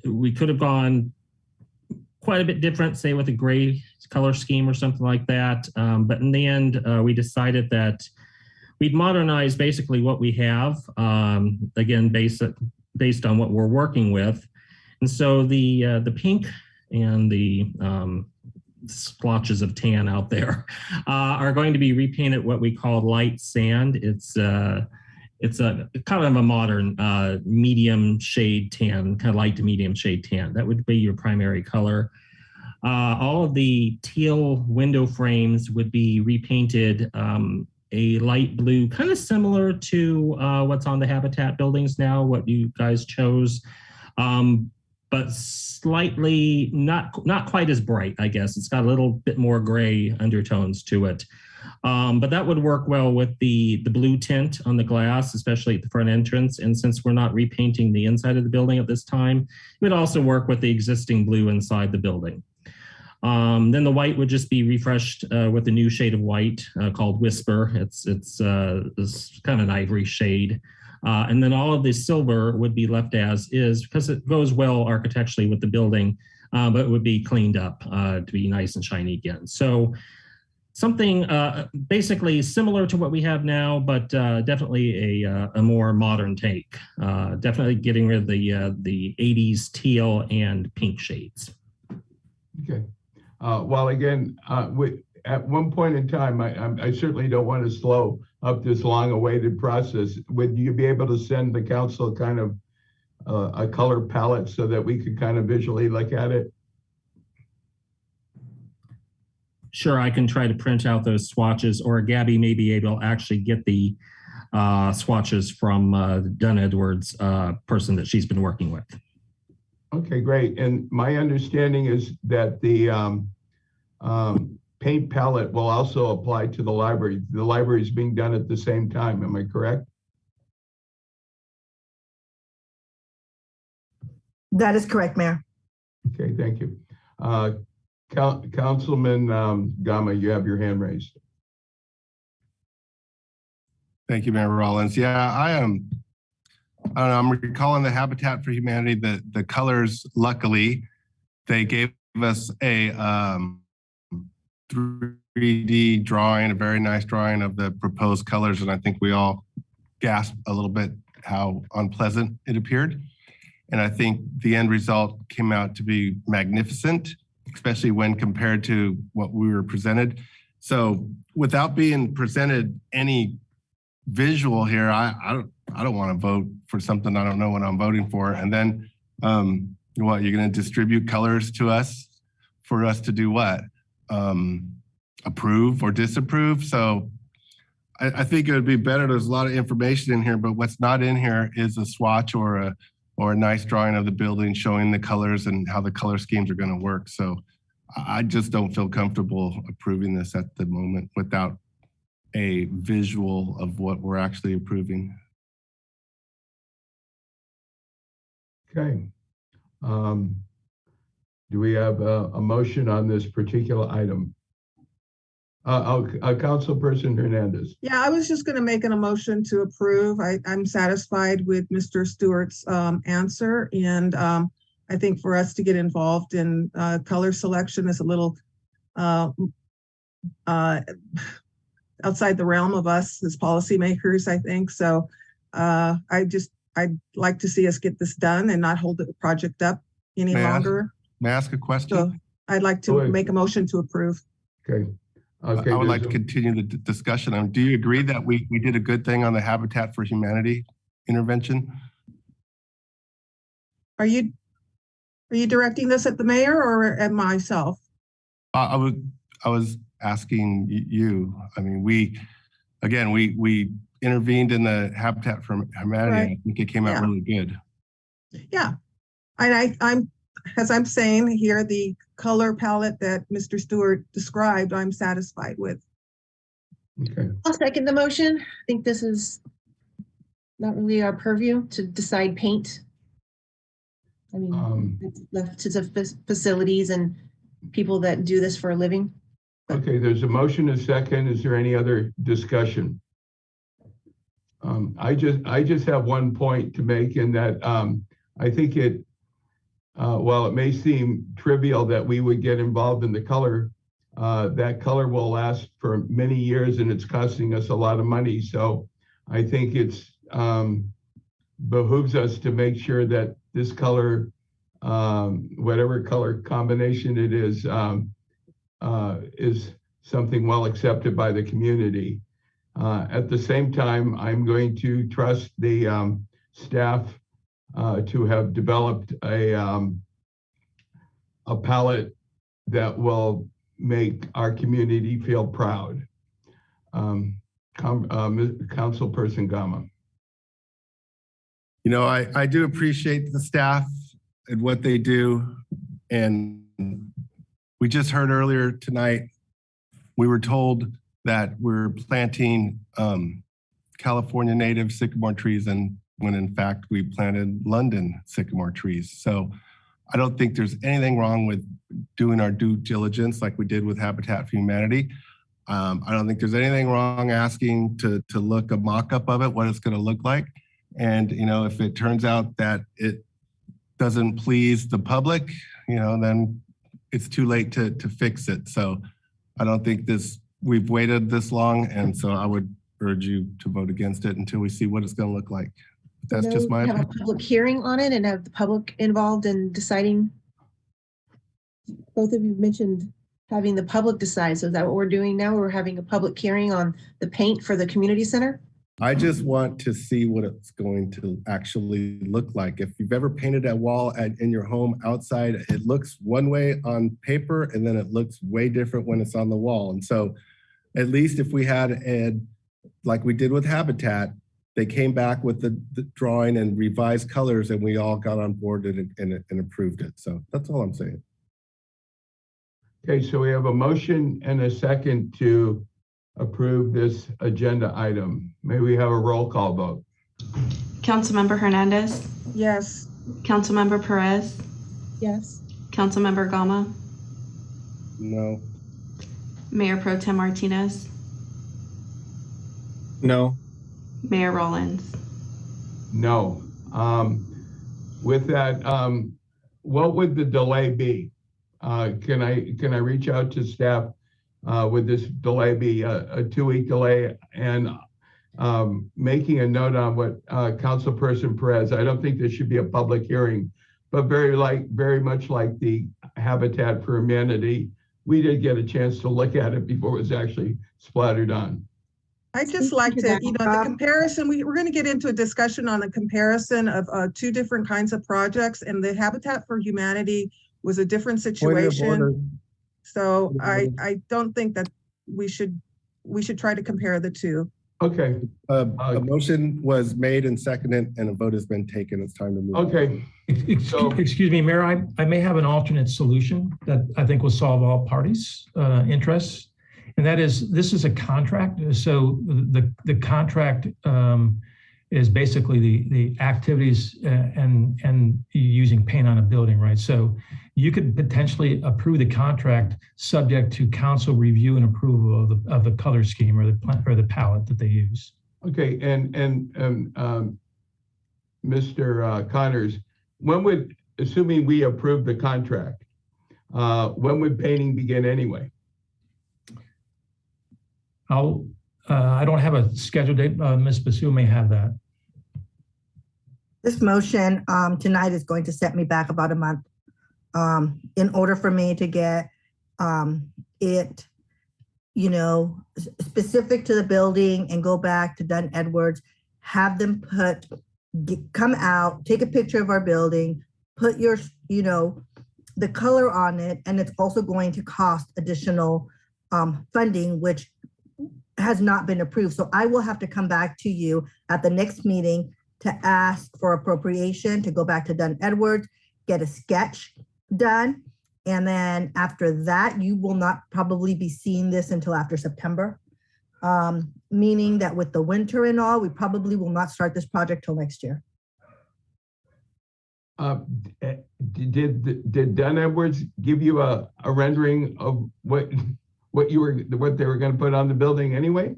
We could have gone quite a bit different, say with a gray color scheme or something like that. But in the end, we decided that we'd modernize basically what we have, again, based on what we're working with. And so the pink and the splotches of tan out there are going to be repainted what we call light sand. It's a kind of a modern medium shade tan, kind of light to medium shade tan. That would be your primary color. All of the teal window frames would be repainted a light blue, kind of similar to what's on the Habitat buildings now, what you guys chose, but slightly not quite as bright, I guess. It's got a little bit more gray undertones to it. But that would work well with the blue tint on the glass, especially at the front entrance. And since we're not repainting the inside of the building at this time, it would also work with the existing blue inside the building. Then the white would just be refreshed with a new shade of white called Whisper. It's kind of an ivory shade. And then all of the silver would be left as is because it goes well architecturally with the building, but it would be cleaned up to be nice and shiny again. So something basically similar to what we have now, but definitely a more modern take. Definitely getting rid of the 80s teal and pink shades. Okay. Well, again, at one point in time, I certainly don't want to slow up this long-awaited process. Would you be able to send the council kind of a color palette so that we could kind of visually look at it? Sure, I can try to print out those swatches, or Gabby may be able to actually get the swatches from Dunn Edwards person that she's been working with. Okay, great. And my understanding is that the paint palette will also apply to the library. The library is being done at the same time. Am I correct? That is correct, Mayor. Okay, thank you. Councilman Gama, you have your hand raised. Thank you, Mayor Rollins. Yeah, I don't know, I'm recalling the Habitat for Humanity, the colors, luckily, they gave us a 3D drawing, a very nice drawing of the proposed colors. And I think we all gasped a little bit how unpleasant it appeared. And I think the end result came out to be magnificent, especially when compared to what we were presented. So without being presented any visual here, I don't want to vote for something I don't know what I'm voting for. And then what, you're going to distribute colors to us for us to do what? Approve or disapprove? So I think it would be better. There's a lot of information in here, but what's not in here is a swatch or a nice drawing of the building showing the colors and how the color schemes are going to work. So I just don't feel comfortable approving this at the moment without a visual of what we're actually approving. Okay. Do we have a motion on this particular item? Councilperson Hernandez. Yeah, I was just going to make an motion to approve. I'm satisfied with Mr. Stewart's answer. And I think for us to get involved in color selection is a little outside the realm of us as policymakers, I think. So I'd like to see us get this done and not hold the project up any longer. May I ask a question? So I'd like to make a motion to approve. Okay. Okay. I would like to continue the discussion. Do you agree that we did a good thing on the Habitat for Humanity intervention? Are you directing this at the mayor or at myself? I was asking you. I mean, we intervened in the Habitat for Humanity. Right. I think it came out really good. Yeah, and I'm as I'm saying here, the color palette that Mr. Stewart described, I'm satisfied with. Okay. I'll second the motion. I think this is not really our purview to decide paint. I mean, it's left to the facilities and people that do this for a living. Okay, there's a motion, a second. Is there any other discussion? I just have one point to make in that I think while it may seem trivial that we would get involved in the color, that color will last for many years and it's costing us a lot of money. So I think it's behooves us to make sure that this color, whatever color combination it is something well accepted by the community. At the same time, I'm going to trust the staff to have developed a palette that will make our community feel proud. Councilperson Gama. You know, I do appreciate the staff and what they do. And we just heard earlier tonight, we were told that we're planting California native sycamore trees, and when in fact we planted London sycamore trees. So I don't think there's anything wrong with doing our due diligence like we did with Habitat for Humanity. I don't think there's anything wrong asking to look a mock-up of it, what it's going to look like. And, you know, if it turns out that it doesn't please the public, you know, then it's too late to fix it. So I don't think we've waited this long. And so I would urge you to vote against it until we see what it's going to look like. That's just my opinion. Have a public hearing on it and have the public involved in deciding. Both of you mentioned having the public decide. So is that what we're doing now? We're having a public hearing on the paint for the community center? I just want to see what it's going to actually look like. If you've ever painted a wall in your home outside, it looks one way on paper and then it looks way different when it's on the wall. And so at least if we had, like we did with Habitat, they came back with the drawing and revised colors and we all got on board and approved it. So that's all I'm saying. Okay, so we have a motion and a second to approve this agenda item. May we have a roll call vote? Councilmember Hernandez, Yes. Councilmember Perez, Yes. Councilmember Gama, No. Mayor Pro Tem Martinez, No. Mayor Rollins. No. With that, what would the delay be? Can I reach out to staff? Would this delay be a 2-week delay? And making a note on what Councilperson Perez, I don't think there should be a public hearing, but very much like the Habitat for Humanity, we did get a chance to look at it before it was actually splattered on. I just like to, the comparison, we're going to get into a discussion on the comparison of two different kinds of projects, and the Habitat for Humanity was a different situation. So I don't think that we should try to compare the two. Okay. A motion was made and seconded and a vote has been taken. It's time to move. Okay. Excuse me, Mayor, I may have an alternate solution that I think will solve all parties' interests. And that is, this is a contract. So the contract is basically the activities and using paint on a building, right? So you could potentially approve the contract subject to council review and approval of the color scheme or the palette that they use. Okay, and Mr. Connors, assuming we approve the contract, when would painting begin anyway? I don't have a scheduled date. Ms. Basu may have that. This motion tonight is going to set me back about a month. In order for me to get it, specific to the building and go back to Dunn Edwards, have them come out, take a picture of our building, put your, the color on it, and it's also going to cost additional funding, which has not been approved. So I will have to come back to you at the next meeting to ask for appropriation to go back to Dunn Edwards, get a sketch done. And then after that, you will not probably be seeing this until after September, meaning that with the winter and all, we probably will not start this project till next year. Did Dunn Edwards give you a rendering of what they were going to put on the building anyway?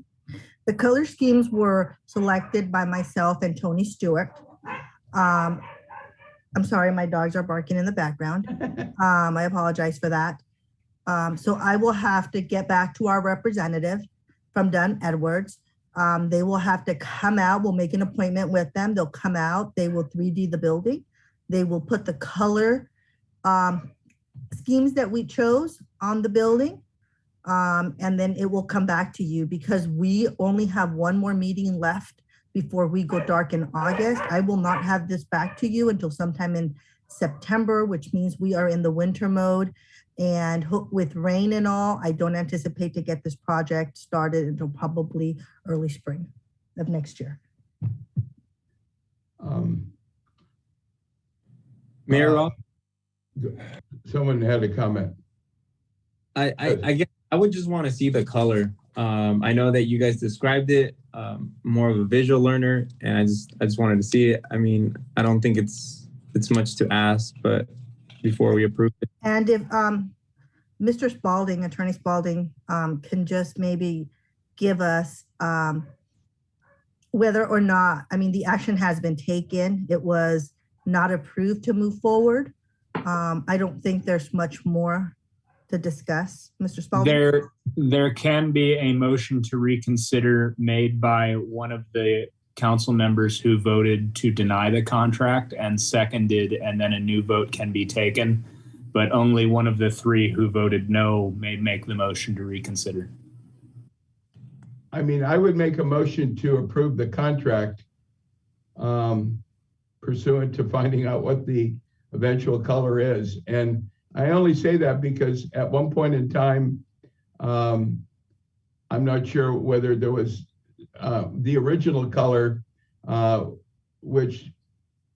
The color schemes were selected by myself and Tony Stewart. I'm sorry, my dogs are barking in the background. I apologize for that. So I will have to get back to our representative from Dunn Edwards. They will have to come out. We'll make an appointment with them. They'll come out. They will 3D the building. They will put the color schemes that we chose on the building. And then it will come back to you because we only have one more meeting left before we go dark in August. I will not have this back to you until sometime in September, which means we are in the winter mode. And with rain and all, I don't anticipate to get this project started until probably early spring of next year. Mayor, someone had a comment. I guess I would just want to see the color. I know that you guys described it, more of a visual learner, and I just wanted to see it. I mean, I don't think it's much to ask, but before we approve it. And if Mr. Spalding, Attorney Spalding, can just maybe give us whether or not, I mean, the action has been taken. It was not approved to move forward. I don't think there's much more to discuss, Mr. Spalding. There can be a motion to reconsider made by one of the council members who voted to deny the contract and seconded, and then a new vote can be taken. But only one of the three who voted no may make the motion to reconsider. I mean, I would make a motion to approve the contract pursuant to finding out what the eventual color is. And I only say that because at one point in time, I'm not sure whether there was the original color, which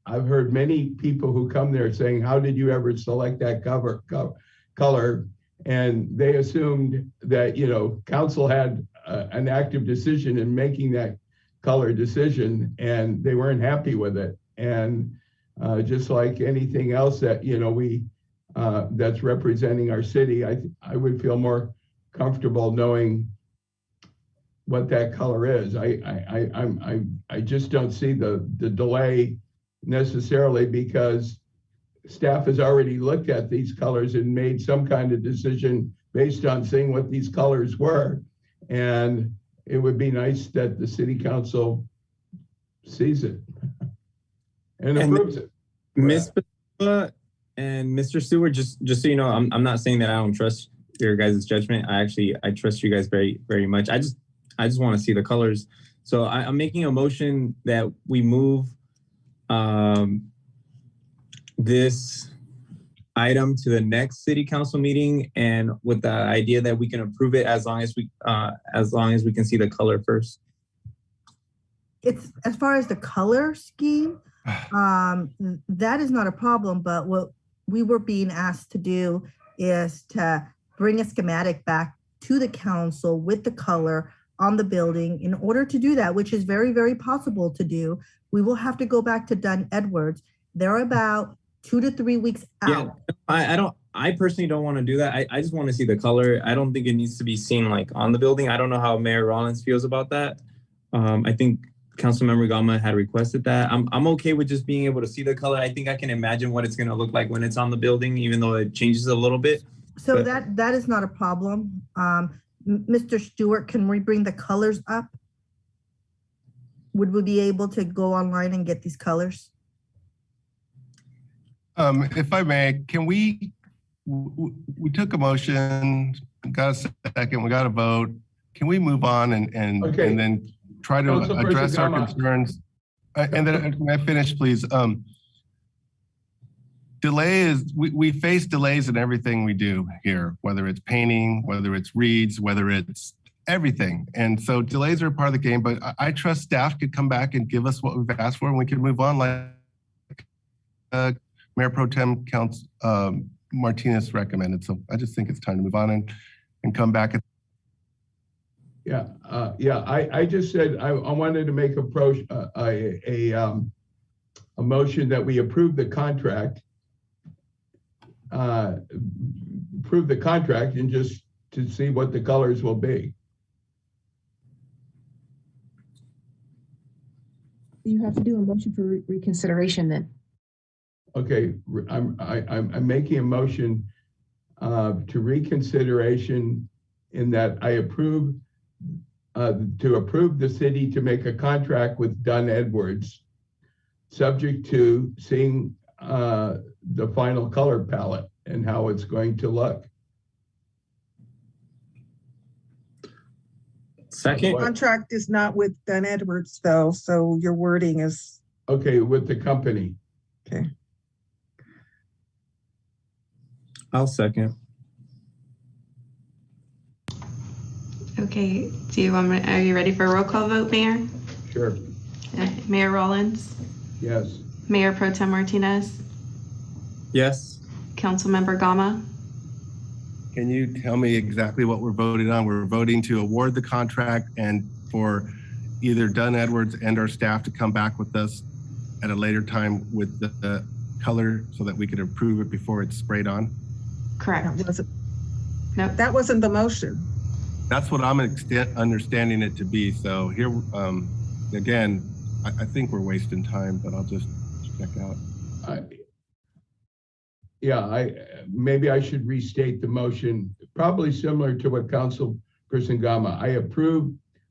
I've heard many people who come there saying, how did you ever select that color? And they assumed that, council had an active decision in making that color decision and they weren't happy with it. And just like anything else that, we, that's representing our city, I would feel more comfortable knowing what that color is. I just don't see the delay necessarily, because staff has already looked at these colors and made some kind of decision based on seeing what these colors were. And it would be nice that the city council sees it and approves it. Ms. Padilla and Mr. Stewart, just so you know, I'm not saying that I don't trust your guys' judgment. I trust you guys very, very much. I just want to see the colors. So I'm making a motion that we move this item to the next city council meeting, and with the idea that we can approve it as long as we can see the color first. It's as far as the color scheme, that is not a problem, but what we were being asked to do is to bring a schematic back to the council with the color on the building. In order to do that, which is very, very possible to do, we will have to go back to Dunn Edwards. They're about 2 to 3 weeks out. Yeah, I personally don't want to do that. I just want to see the color. I don't think it needs to be seen like on the building. I don't know how Mayor Rollins feels about that. I think Councilmember Gama had requested that. I'm okay with just being able to see the color. I think I can imagine what it's going to look like when it's on the building, even though it changes a little bit. So that is not a problem. Mr. Stewart, can we bring the colors up? Would we be able to go online and get these colors? If I may, can we took a motion, got a second, we got a vote. Can we move on and then try to address our concerns? And then can I finish, please? We face delays in everything we do here, whether it's painting, whether it's reads, whether it's everything. And so delays are part of the game, but I trust staff could come back and give us what we've asked for, and we can move on like Mayor Pro Tem Martinez recommended. So I just think it's time to move on and come back. I just said I wanted to make a motion that we approve the contract, and just to see what the colors will be. You have to do a motion for reconsideration then. Okay, I'm making a motion to reconsideration in that I approve to approve the city to make a contract with Dunn Edwards, subject to seeing the final color palette and how it's going to look. Second. Contract is not with Dunn Edwards though, so your wording is. Okay, with the company. Okay. I'll second. Okay, are you ready for a roll call vote, Mayor? Sure. Mayor Rollins? Yes. Mayor Pro Tem Martinez? Yes. Councilmember Gama? Can you tell me exactly what we're voting on? We're voting to award the contract and for either Dunn Edwards and our staff to come back with us at a later time with the color so that we could approve it before it's sprayed on? Correct. Nope. That wasn't the motion. That's what I'm understanding it to be. So here, again, I think we're wasting time, but I'll just check out. Maybe I should restate the motion, probably similar to what Councilperson Gama.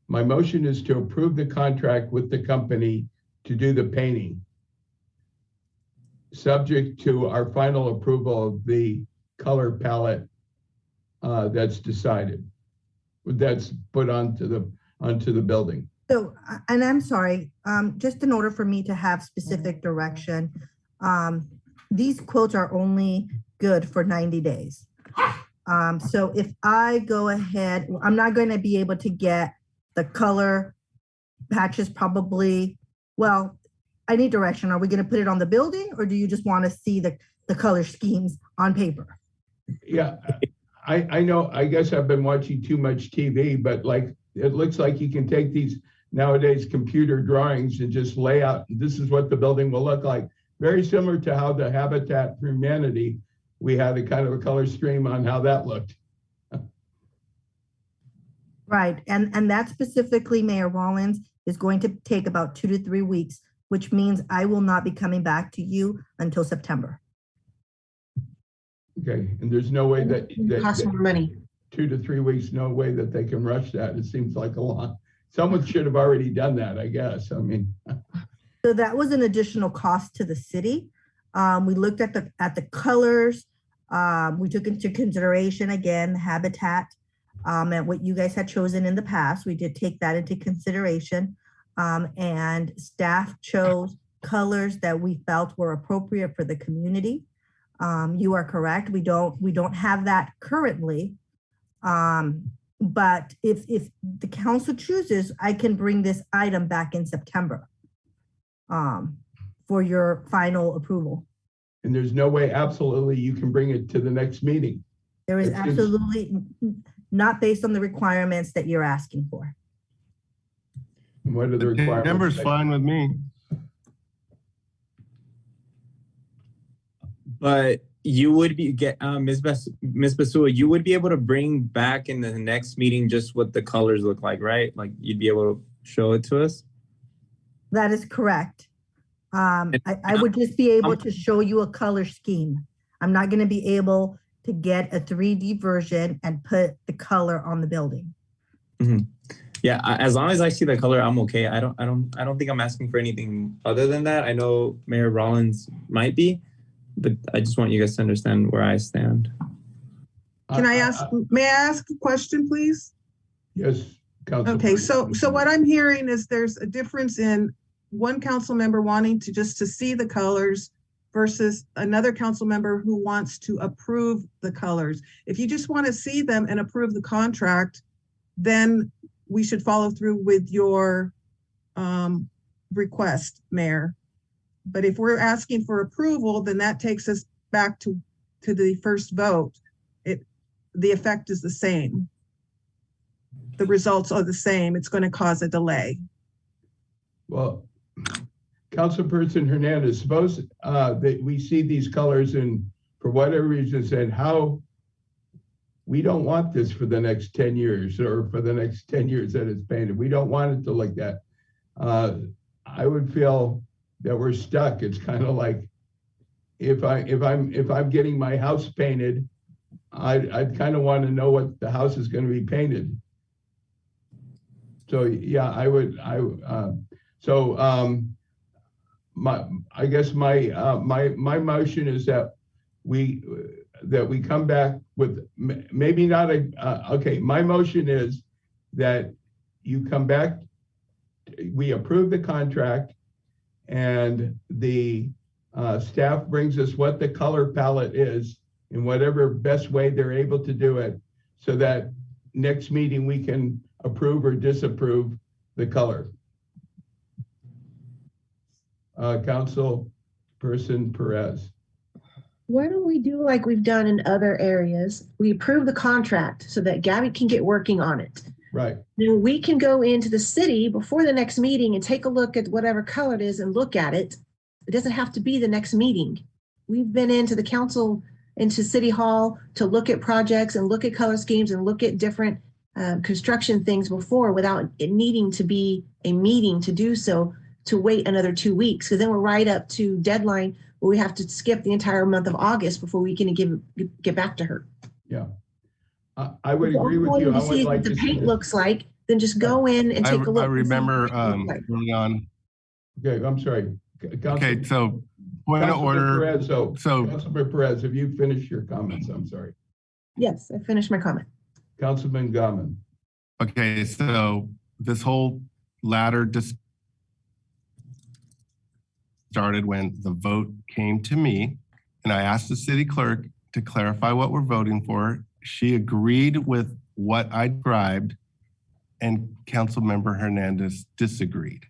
My motion is to approve the contract with the company to do the painting, subject to our final approval of the color palette that's decided, that's put onto the building. So, and I'm sorry, just in order for me to have specific direction, these quotes are only good for 90 days. So if I go ahead, I'm not going to be able to get the color patches probably, well, I need direction. Are we going to put it on the building, or do you just want to see the color schemes on paper? Yeah, I know, I guess I've been watching too much TV, but like, it looks like you can take these nowadays computer drawings and just lay out, this is what the building will look like. very similar to how the Habitat for Humanity, we had a kind of a color stream on how that looked. Right, and that specifically, Mayor Rollins, is going to take about 2 to 3 weeks, which means I will not be coming back to you until September. Okay, and there's no way that, Costs more money. 2 to 3 weeks, no way that they can rush that. It seems like a lot. Someone should have already done that, I guess. I mean. So that was an additional cost to the city. We looked at the colors. We took into consideration, again, habitat, and what you guys had chosen in the past. We did take that into consideration. And staff chose colors that we felt were appropriate for the community. You are correct. We don't have that currently. But if the council chooses, I can bring this item back in September for your final approval. And there's no way absolutely you can bring it to the next meeting. There is absolutely not, based on the requirements that you're asking for. And what are the requirements? September's fine with me. But you would be Ms. Basua, you would be able to bring back in the next meeting just what the colors look like, right? Like you'd be able to show it to us? That is correct. I would just be able to show you a color scheme. I'm not going to be able to get a 3D version and put the color on the building. Mm-hmm. Yeah, as long as I see the color, I'm okay. I don't think I'm asking for anything other than that. I know Mayor Rollins might be, but I just want you guys to understand where I stand. Can I ask, may I ask a question, please? Yes, Council. Okay, so what I'm hearing is there's a difference in one council member wanting to see the colors versus another council member who wants to approve the colors. If you just want to see them and approve the contract, then we should follow through with your request, Mayor. But if we're asking for approval, then that takes us back to the first vote. The effect is the same. The results are the same. It's going to cause a delay. Well, Councilperson Hernandez, suppose that we see these colors and for whatever reason said, how we don't want this for the next 10 years or for the next 10 years that it's painted. We don't want it to look that. I would feel that we're stuck. It's kind of like if I'm getting my house painted, I'd kind of want to know what the house is going to be painted. So yeah, I guess my motion is that we come back with maybe not okay. My motion is that you come back, we approve the contract, and the staff brings us what the color palette is in whatever best way they're able to do it, so that next meeting we can approve or disapprove the color. Councilperson Perez. Why don't we do like we've done in other areas? We approve the contract so that Gabby can get working on it. Right. Then we can go into the city before the next meeting and take a look at whatever color it is and look at it. It doesn't have to be the next meeting. We've been into the council, into City Hall to look at projects and look at color schemes and look at different construction things before without it needing to be a meeting to do so, to wait another 2 weeks. Because then we're right up to deadline where we have to skip the entire month of August before we can get back to her. Yeah. I would agree with you. I would like to see what the paint looks like, then just go in and take a look. I remember early on. Okay, I'm sorry. Okay, so point of order. Perez, Councilman Perez, have you finished your comments? I'm sorry. Yes, I finished my comment. Councilman Goman. Okay, so this whole ladder just started when the vote came to me, and I asked the city clerk to clarify what we're voting for. She agreed with what I described, and Councilmember Hernandez disagreed.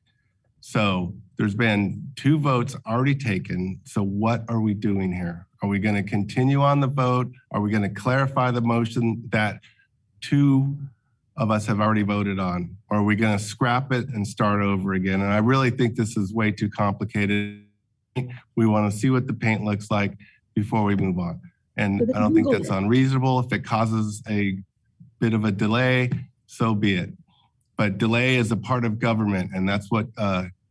So there's been 2 votes already taken. So what are we doing here? Are we going to continue on the vote? Are we going to clarify the motion that 2 of us have already voted on? Or are we going to scrap it and start over again? And I really think this is way too complicated. We want to see what the paint looks like before we move on. And But I don't think Googled that's it. unreasonable. If it causes a bit of a delay, so be it. But delay is a part of government, and that's what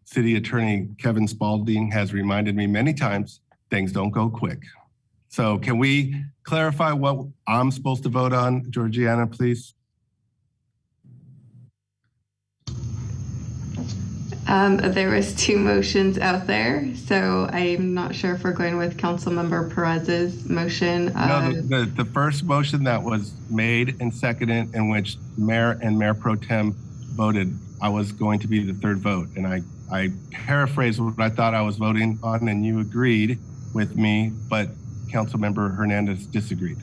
City Attorney Kevin Spalding has reminded me many times. Things don't go quick. So can we clarify what I'm supposed to vote on, Georgiana, please? There was 2 motions out there, so I'm not sure if we're going with Councilmember Perez's motion. No, the first motion that was made and seconded, in which Mayor and Mayor Pro Tem voted, I was going to be the third vote. And I paraphrased what I thought I was voting on, and you agreed with me, but Councilmember Hernandez disagreed.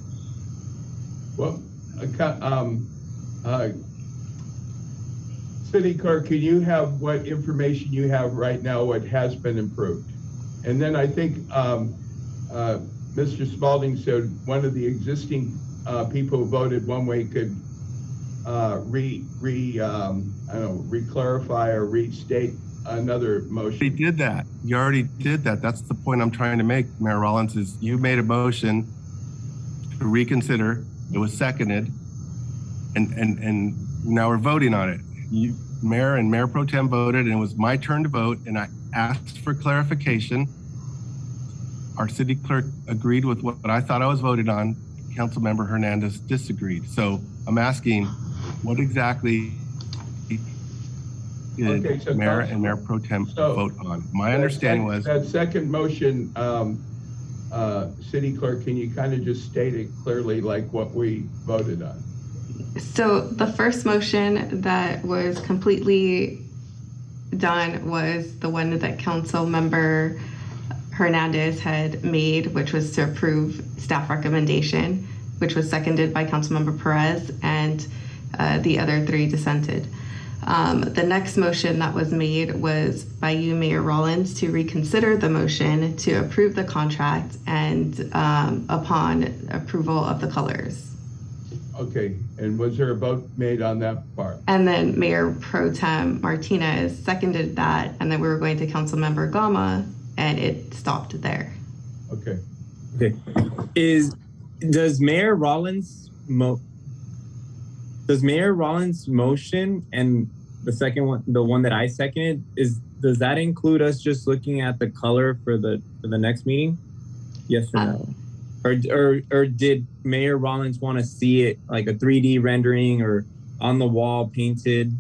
Well, City Clerk, can you have what information you have right now, what has been improved? And then I think Mr. Spalding said one of the existing people who voted one way could re-clarify or restate another motion. You did that. You already did that. That's the point I'm trying to make, Mayor Rollins, is you made a motion to reconsider. It was seconded, and now we're voting on it. Mayor and Mayor Pro Tem voted, and it was my turn to vote, and I asked for clarification. Our city clerk agreed with what I thought I was voted on. Councilmember Hernandez disagreed. So I'm asking, what exactly did Mayor and Mayor Pro Tem vote on? My understanding was that second motion, City Clerk, can you kind of just state it clearly, like what we voted on? So the first motion that was completely done was the one that Councilmember Hernandez had made, which was to approve staff recommendation, which was seconded by Councilmember Perez, and the other 3 dissented. The next motion that was made was by you, Mayor Rollins, to reconsider the motion to approve the contract and upon approval of the colors. Okay, and was there a vote made on that part? And then Mayor Pro Tem Martinez seconded that, and then we were going to Councilmember Gama, and it stopped there. Okay. Okay. Does Mayor Rollins motion and the second one, the one that I seconded, does that include us just looking at the color for the next meeting? Yes or no? Or did Mayor Rollins want to see it like a 3D rendering or on the wall painted?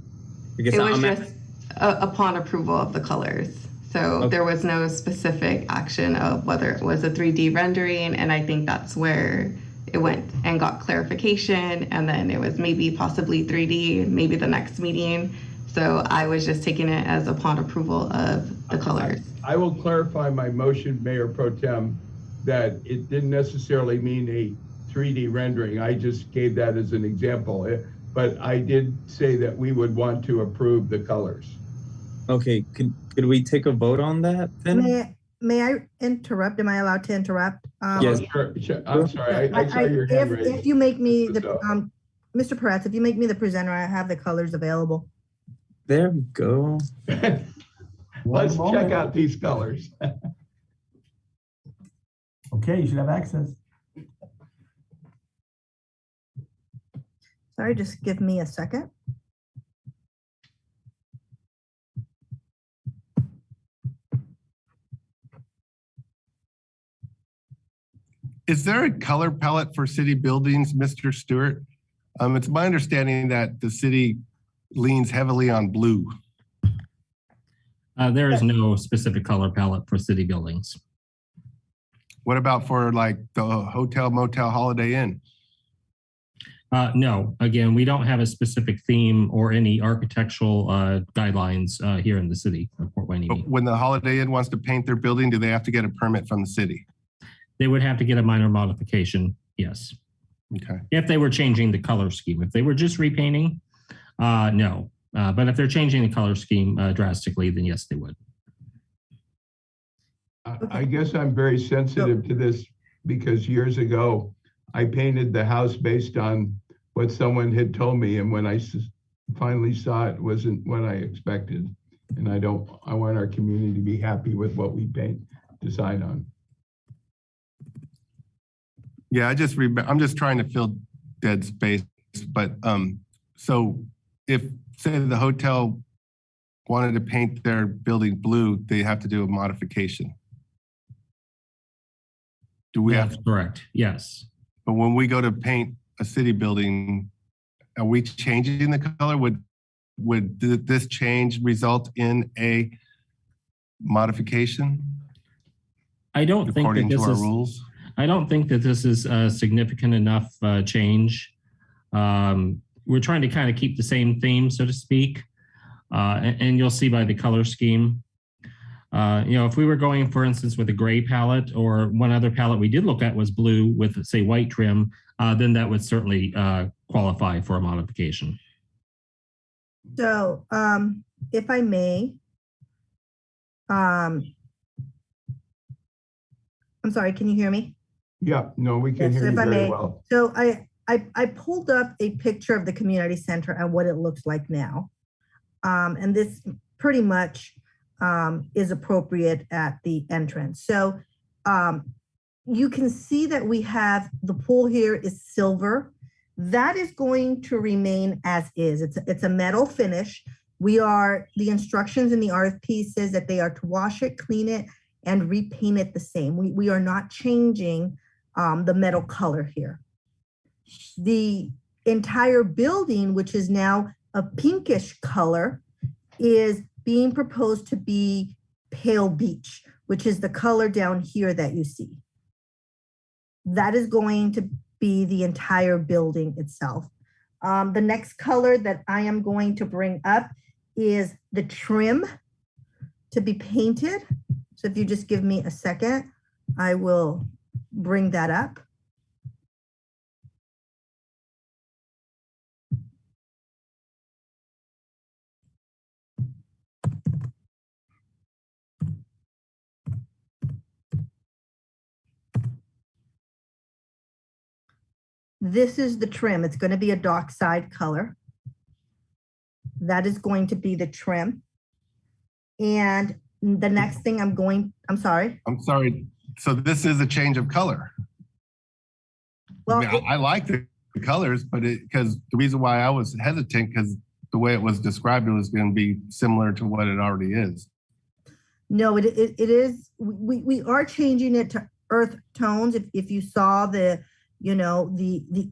Because it was just upon approval of the colors. So okay. There was no specific action of whether it was a 3D rendering. And I think that's where it went and got clarification. And then it was maybe possibly 3D, maybe the next meeting. So I was just taking it as upon approval of the colors. I will clarify my motion, Mayor Pro Tem, that it didn't necessarily mean a 3D rendering. I just gave that as an example, but I did say that we would want to approve the colors. Okay, could we take a vote on that then? May I interrupt? Am I allowed to interrupt? Yes. Sure. I'm sorry, I saw your hand raised. If you make me the, Mr. Perez, if you make me the presenter, I have the colors available. There we go. Let's check out these colors. Okay, you should have access. Sorry, just give me a second. Is there a color palette for city buildings, Mr. Stewart? It's my understanding that the city leans heavily on blue. There is no specific color palette for city buildings. What about for like the hotel, motel, Holiday Inn? No, again, we don't have a specific theme or any architectural guidelines here in the city of Port Hueneme. But when the Holiday Inn wants to paint their building, do they have to get a permit from the city? They would have to get a minor modification, yes. Okay. If they were changing the color scheme. If they were just repainting, no. But if they're changing the color scheme drastically, then yes, they would. I guess I'm very sensitive to this because years ago, I painted the house based on what someone had told me. And when I finally saw it, wasn't what I expected. And I want our community to be happy with what we paint. decide on. Yeah, I'm just trying to fill dead space, but so if, say, the hotel wanted to paint their building blue, they have to do a modification. Do we have? That's correct. Yes. But when we go to paint a city building, are we changing the color? Would this change result in a modification I don't think that according to this our is. rules? I don't think that this is a significant enough change. We're trying to kind of keep the same theme, so to speak, and you'll see by the color scheme. If we were going, for instance, with a gray palette, or one other palette we did look at was blue with, say, white trim, then that would certainly qualify for a modification. So, if I may, I'm sorry, can you hear me? Yeah, no, we can Yes, hear if you I very may. well. So I pulled up a picture of the community center and what it looks like now. And this pretty much is appropriate at the entrance. So you can see that we have the pool here is silver. That is going to remain as is. It's a metal finish. The instructions in the RFP says that they are to wash it, clean it, and repaint it the same. We are not changing the metal color here. The entire building, which is now a pinkish color, is being proposed to be pale beige, which is the color down here that you see. That is going to be the entire building itself. The next color that I am going to bring up is the trim to be painted. So if you just give me a second, I will bring that up. This is the trim. It's going to be a dockside color. That is going to be the trim. And the next thing I'm sorry. I'm sorry. So this is a change of color. Well, I like the colors, but because the reason why I was hesitant, because the way it was described, it was going to be similar to what it already is. No, it is. We are changing it to earth tones. If you saw the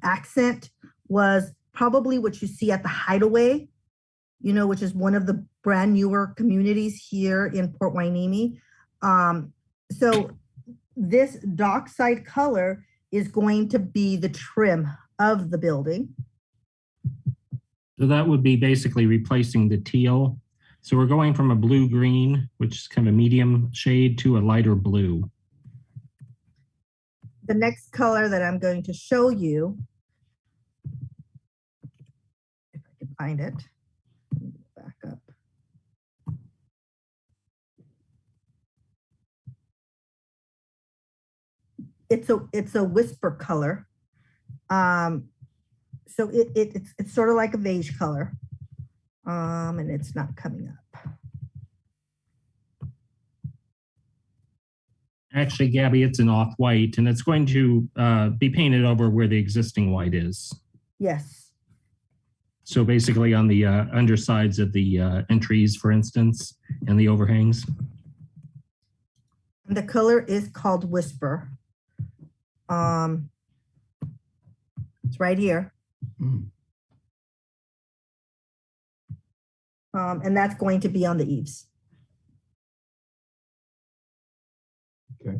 accent was probably what you see at the Hideaway, which is one of the brand newer communities here in Port Hueneme. So this dockside color is going to be the trim of the building. So that would be basically replacing the teal. So we're going from a blue-green, which is kind of a medium shade, to a lighter blue. The next color that I'm going to show you, if I can find it, back up. It's a whisper color. So it's sort of like a beige color, and it's not coming up. Actually, Gabby, it's an off-white, and it's going to be painted over where the existing white is. Yes. So basically on the undersides of the entries, for instance, and the overhangs. The color is called Whisper. It's right here. And that's going to be on the eaves. Okay.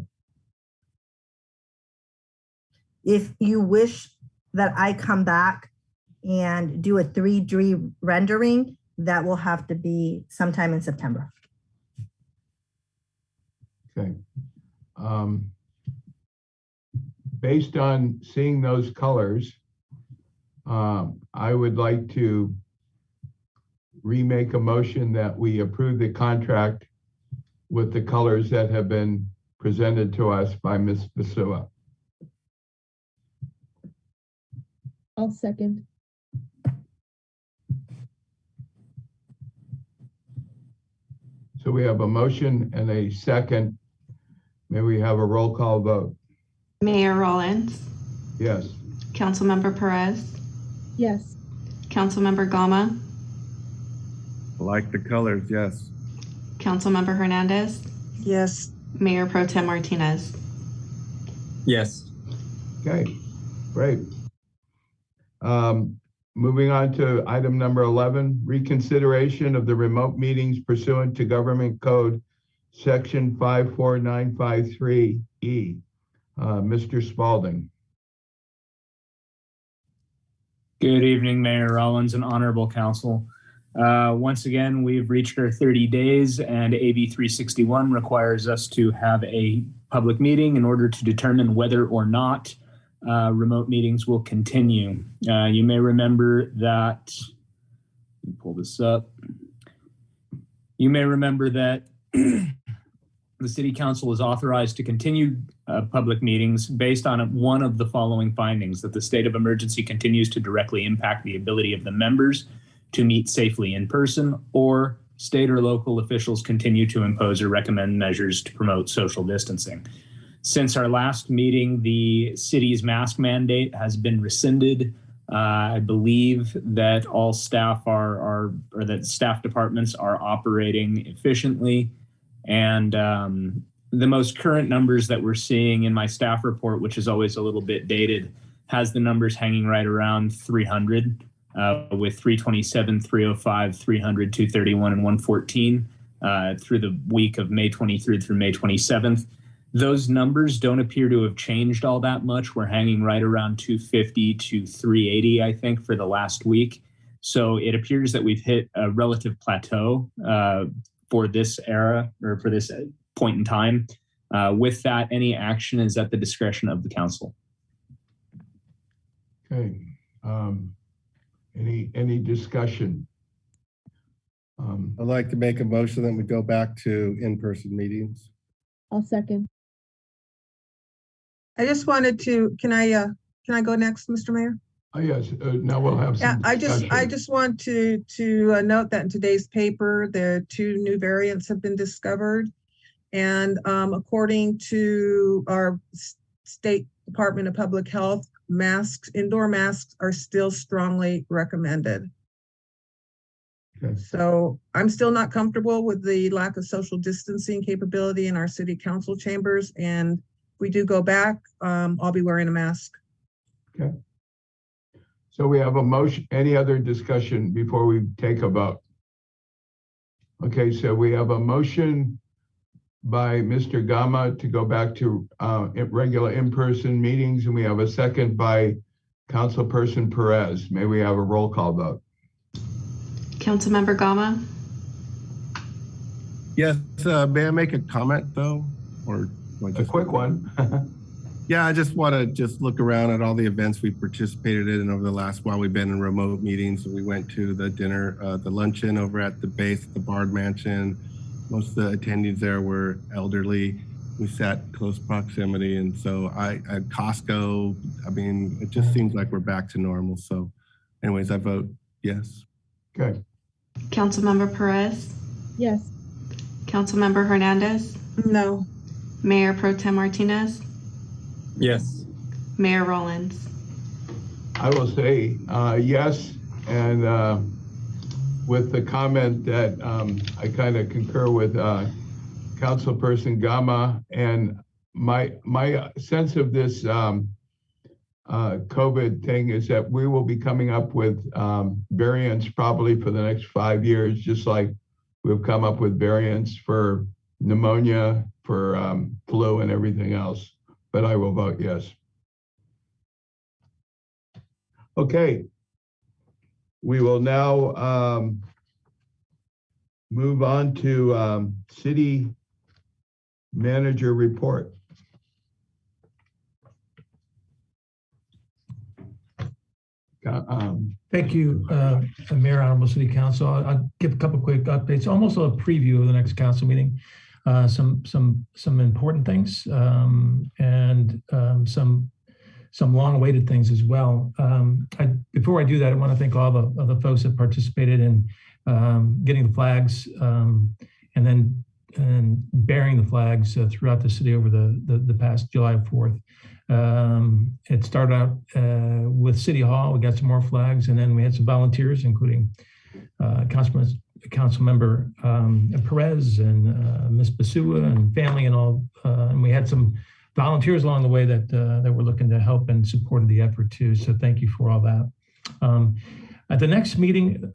If you wish that I come back and do a 3D rendering, that will have to be sometime in September. Okay. Based on seeing those colors, I would like to remake a motion that we approve the contract with the colors that have been presented to us by Ms. Basua. I'll second. So we have a motion and a second. May we have a roll call vote? Mayor Rollins, Yes. Councilmember Perez, Yes. Councilmember Gama, I like the colors, yes. Councilmember Hernandez, Yes. Mayor Pro Tem Martinez. Yes. Okay, great. Moving on to item number 11, reconsideration of the remote meetings pursuant to Government Code Section 54953E. Mr. Spalding. Good evening, Mayor Rollins and Honorable Council. Once again, we've reached our 30 days and AB 361 requires us to have a public meeting in order to determine whether or not remote meetings will continue. You may remember that, let me pull this up. You may remember that the City Council is authorized to continue public meetings based on one of the following findings: that the state of emergency continues to directly impact the ability of the members to meet safely in person, or state or local officials continue to impose or recommend measures to promote social distancing. Since our last meeting, the city's mask mandate has been rescinded. I believe that all staff or that staff departments are operating efficiently. And the most current numbers that we're seeing in my staff report, which is always a little bit dated, has the numbers hanging right around 300, with 327, 305, 300, 231, and 114 through the week of May 23rd through May 27th. Those numbers don't appear to have changed all that much. We're hanging right around 250 to 380, I think, for the last week. So it appears that we've hit a relative plateau for this era, or for this point in time. With that, any action is at the discretion of the council. Okay. Any discussion? I'd like to make a motion that we go back to in-person meetings. I'll second. I just wanted to, can I go next, Mr. Mayor? Oh, yes, now we'll have Yeah, some I discussion. just want to note that in today's paper, the 2 new variants have been discovered. And according to our State Department of Public Health, indoor masks are still strongly recommended. Okay. So I'm still not comfortable with the lack of social distancing capability in our city council chambers. And if we do go back, I'll be wearing a mask. Okay. So we have a motion. Any other discussion before we take a vote? Okay, so we have a motion by Mr. Gama to go back to regular in-person meetings, and we have a second by Councilperson Perez. May we have a roll call vote? Councilmember Gama, Yes, may I make a comment though? Or A quick one. Yeah, I just want to look around at all the events we participated in over the last while we've been in remote meetings. We went to the dinner, the luncheon over at the base, the Bard Mansion. Most of the attendees there were elderly. We sat close proximity. And so at Costco, I mean, it just seems like we're back to normal. So anyways, I vote yes. Okay. Councilmember Perez, Yes. Councilmember Hernandez, No. Mayor Pro Tem Martinez, Yes. Mayor Rollins. I will say yes, and with the comment that I kind of concur with Councilperson Gama, and my sense of this COVID thing is that we will be coming up with variants probably for the next 5 years, just like we've come up with variants for pneumonia, for flu and everything else. But I will vote yes. Okay. We will now move on to city manager report. Thank you, Mayor, Honorable City Council. I'll give a couple quick updates, almost a preview of the next council meeting. Some important things and some long-awaited things as well. Before I do that, I want to thank all the folks that participated in getting the flags and then and bearing the flags throughout the city over the past July 4th. It started out with City Hall. We got some more flags, and then we had some volunteers, including Councilmember Perez and Ms. Basua and family and all. And we had some volunteers along the way that were looking to help and supported the effort too. So thank you for all that. At the next meeting,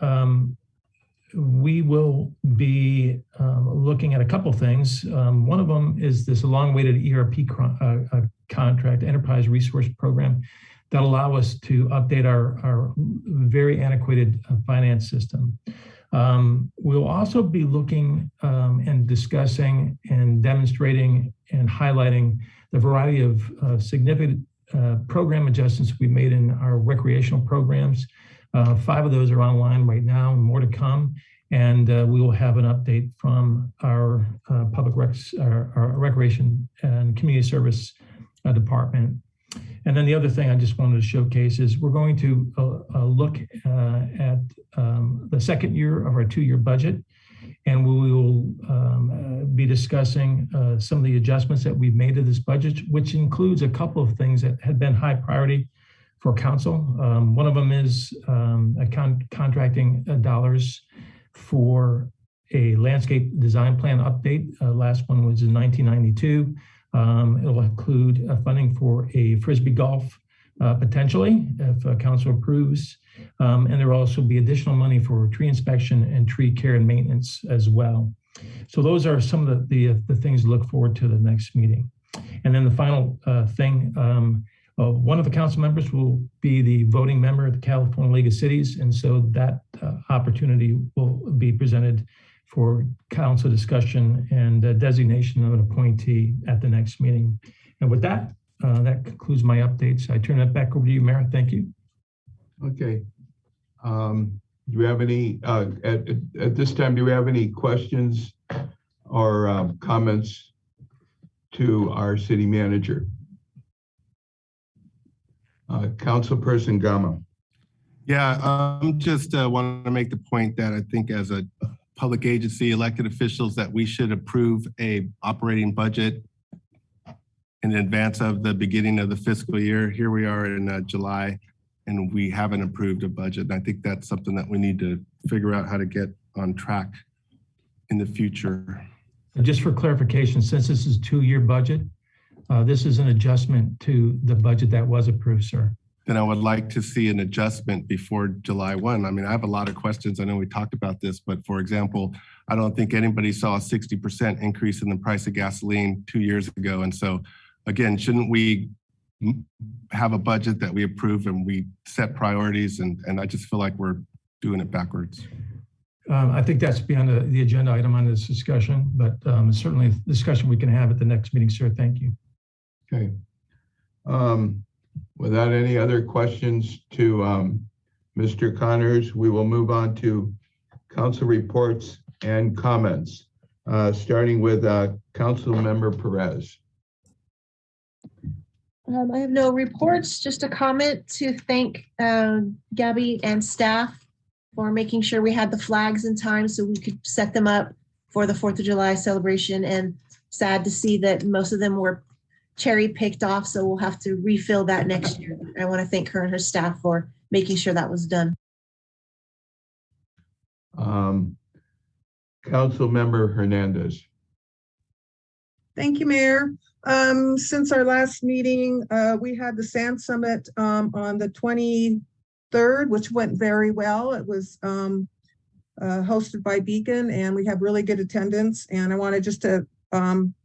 we will be looking at a couple things. One of them is this long-awaited ERP contract, Enterprise Resource Program, that allow us to update our very antiquated finance system. We'll also be looking and discussing and demonstrating and highlighting the variety of significant program adjustments we made in our recreational programs. 5 of those are online right now, and more to come. And we will have an update from our public recs, our recreation and community service department. And then the other thing I just wanted to showcase is we're going to look at the second year of our 2-year budget, and we will be discussing some of the adjustments that we've made to this budget, which includes a couple of things that had been high priority for council. One of them is contracting dollars for a landscape design plan update. Last one was in 1992. It'll include funding for a Frisbee golf potentially, if council approves. And there will also be additional money for tree inspection and tree care and maintenance as well. So those are some of the things to look forward to the next meeting. And then the final thing, one of the council members will be the voting member of the California League of Cities. And so that opportunity will be presented for council discussion and designation of an appointee at the next meeting. And with that, that concludes my updates. I turn it back over to you, Mayor. Thank you. Okay. Do we have any, at this time, do we have any questions or comments to our city manager? Councilperson Gama. Yeah, just want to make the point that I think as a public agency, elected officials, that we should approve a operating budget in advance of the beginning of the fiscal year. Here we are in July, and we haven't approved a budget. And I think that's something that we need to figure out how to get on track in the future. Just for clarification, since this is a 2-year budget, this is an adjustment to the budget that was approved, sir. Then I would like to see an adjustment before July 1. I mean, I have a lot of questions. I know we talked about this, but for example, I don't think anybody saw a 60% increase in the price of gasoline 2 years ago. And so again, shouldn't we have a budget that we approve and we set priorities? And I just feel like we're doing it backwards. I think that's beyond the agenda item on this discussion, but certainly a discussion we can have at the next meeting, sir. Thank you. Okay. Without any other questions to Mr. Connors, we will move on to council reports and comments, starting with Council Member Perez. I have no reports, just a comment to thank Gabby and staff for making sure we had the flags in time so we could set them up for the 4th of July celebration. And sad to see that most of them were cherry picked off, so we'll have to refill that next year. I want to thank her and her staff for making sure that was done. Council Member Hernandez. Thank you, Mayor. Since our last meeting, we had the Sand Summit on the 23rd, which went very well. It was hosted by Beacon, and we have really good attendance. And I wanted just to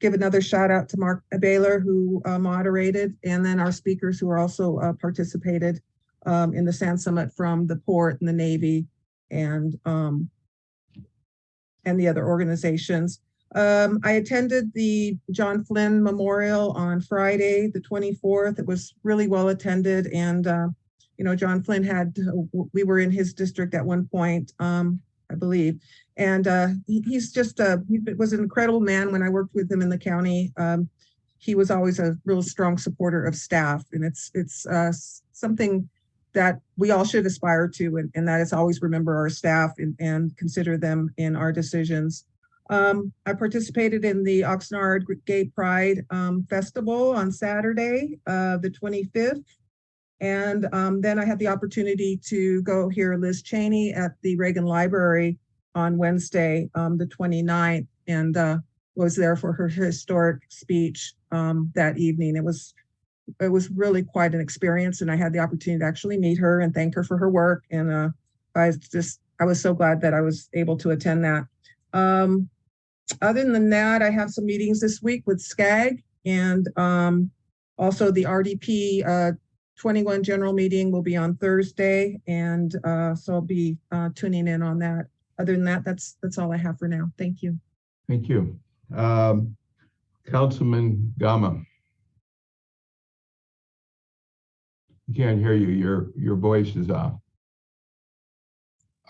give another shout out to Mark Baylor, who moderated, and then our speakers who are also participated in the Sand Summit from the port and the Navy and the other organizations. I attended the John Flynn Memorial on Friday, the 24th. It was really well attended. And, you know, John Flynn we were in his district at one point, I believe. And he's just, he was an incredible man when I worked with him in the county. He was always a real strong supporter of staff. And it's something that we all should aspire to, and that is always remember our staff and consider them in our decisions. I participated in the Oxnard Gay Pride Festival on Saturday, the 25th. And then I had the opportunity to go hear Liz Cheney at the Reagan Library on Wednesday, the 29th, and was there for her historic speech that evening. It was really quite an experience, and I had the opportunity to actually meet her and thank her for her work. And I was so glad that I was able to attend that. Other than that, I have some meetings this week with SCAG and also the RDP 21 general meeting will be on Thursday, and so I'll be tuning in on that. Other than that, that's all I have for now. Thank you. Thank you. Councilman Gama. Can't hear you. Your voice is off.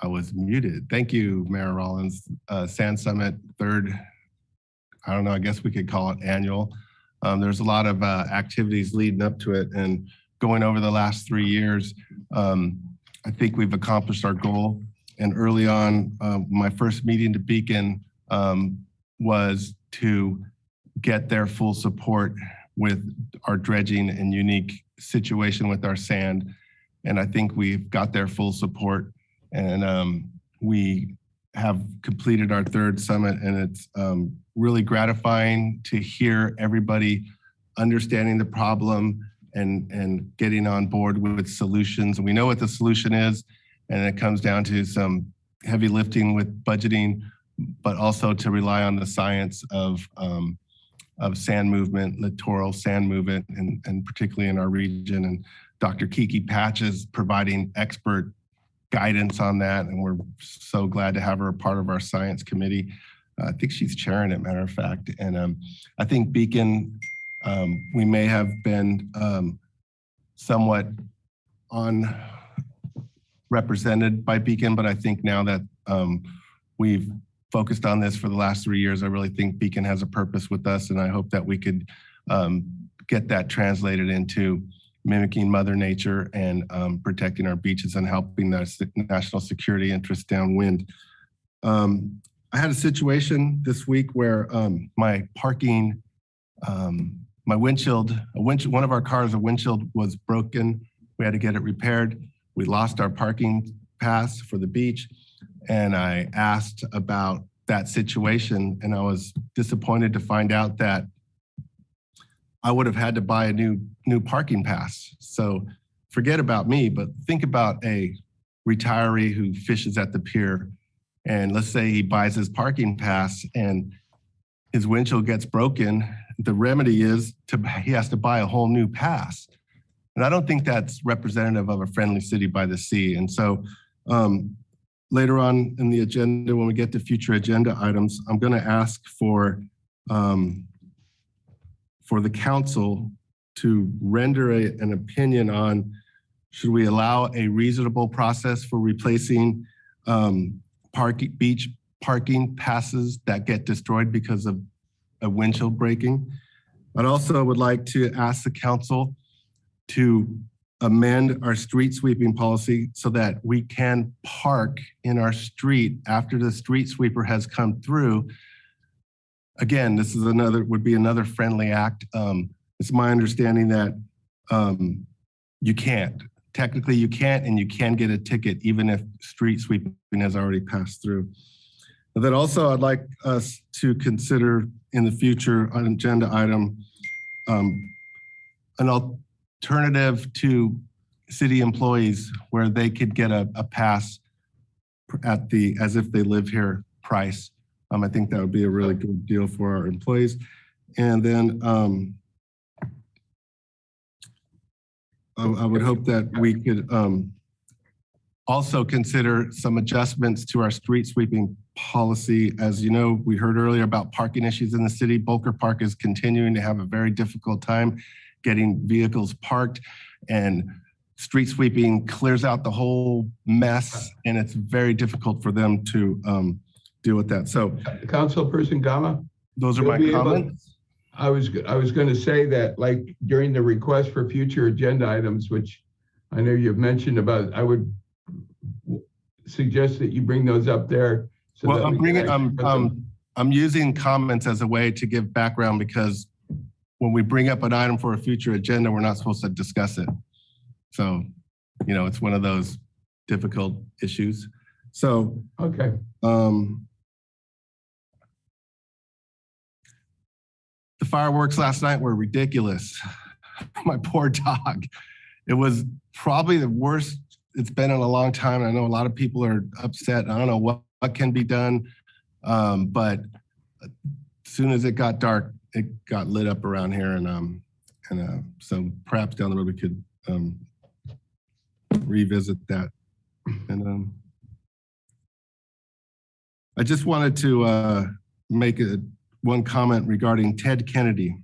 I was muted. Thank you, Mayor Rollins. Sand Summit third, I don't know, I guess we could call it annual. There's a lot of activities leading up to it, and going over the last 3 years, I think we've accomplished our goal. And early on, my first meeting to Beacon was to get their full support with our dredging and unique situation with our sand. And I think we've got their full support. And we have completed our third summit, and it's really gratifying to hear everybody understanding the problem and getting on board with solutions. And we know what the solution is, and it comes down to some heavy lifting with budgeting, but also to rely on the science of sand movement, littoral sand movement, and particularly in our region. And Dr. Kiki Patch is providing expert guidance on that, and we're so glad to have her a part of our science committee. I think she's chairing it, matter of fact. And I think Beacon, we may have been somewhat represented by Beacon, but I think now that we've focused on this for the last 3 years, I really think Beacon has a purpose with us, and I hope that we could get that translated into mimicking Mother Nature and protecting our beaches and helping the national security interests downwind. I had a situation this week where my parking, my windshield, one of our cars, a windshield was broken. We had to get it repaired. We lost our parking pass for the beach. And I asked about that situation, and I was disappointed to find out that I would have had to buy a new parking pass. So forget about me, but think about a retiree who fishes at the pier, and let's say he buys his parking pass and his windshield gets broken. The remedy is he has to buy a whole new pass. And I don't think that's representative of a friendly city by the sea. And so later on in the agenda, when we get to future agenda items, I'm going to ask for the council to render an opinion on, should we allow a reasonable process for replacing beach parking passes that get destroyed because of a windshield breaking? I'd also would like to ask the council to amend our street sweeping policy so that we can park in our street after the street sweeper has come through. Again, this is would be another friendly act. It's my understanding that you can't. Technically, you can't, and you can get a ticket even if street sweeping has already passed through. And then also, I'd like us to consider in the future agenda item an alternative to city employees where they could get a pass at the as if they live here price. I think that would be a really good deal for our employees. And then I would hope that we could also consider some adjustments to our street sweeping policy. As you know, we heard earlier about parking issues in the city. Boulker Park is continuing to have a very difficult time getting vehicles parked, and street sweeping clears out the whole mess, and it's very difficult for them to deal with that. So, Councilperson Gama, those are my comments. I was going to say that, like, during the request for future agenda items, which I know you've mentioned about, I would suggest that you bring those up there. So well, I'm bringing. I'm using comments as a way to give background because when we bring up an item for a future agenda, we're not supposed to discuss it. So, it's one of those difficult issues. So, Okay. the fireworks last night were ridiculous. My poor dog. It was probably the worst it's been in a long time. I know a lot of people are upset. I don't know what can be done. But as soon as it got dark, it got lit up around here. And so perhaps down the road we could revisit that. And I just wanted to make one comment regarding Ted Kennedy.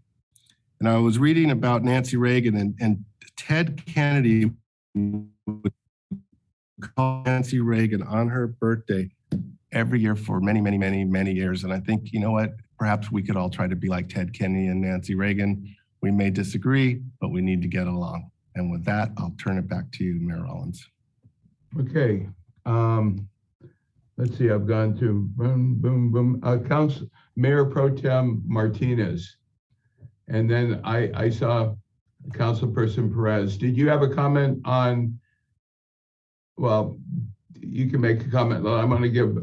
And I was reading about Nancy Reagan, and Ted Kennedy would call Nancy Reagan on her birthday every year for many, many, many, many years. And I think, you know what, perhaps we could all try to be like Ted Kennedy and Nancy Reagan. We may disagree, but we need to get along. And with that, I'll turn it back to you, Mayor Rollins. Okay. Let's see, I've gone to boom, boom, boom. Mayor Pro Tem Martinez. And then I saw Councilperson Perez. Did you have a comment on, well, you can make a comment. I'm going to give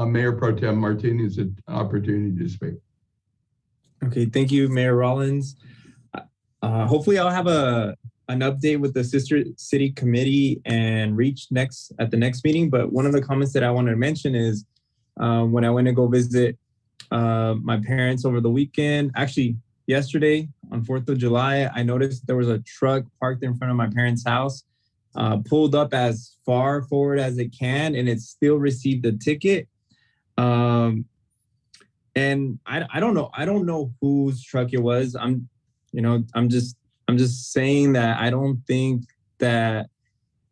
Mayor Pro Tem Martinez an opportunity to speak. Okay, thank you, Mayor Rollins. Hopefully I'll have an update with the Sister City Committee and reach at the next meeting. But one of the comments that I wanted to mention is when I went to go visit my parents over the weekend, actually yesterday on 4th of July, I noticed there was a truck parked in front of my parents' house, pulled up as far forward as it can, and it still received a ticket. And I don't know whose truck it was. I'm just saying that I don't think that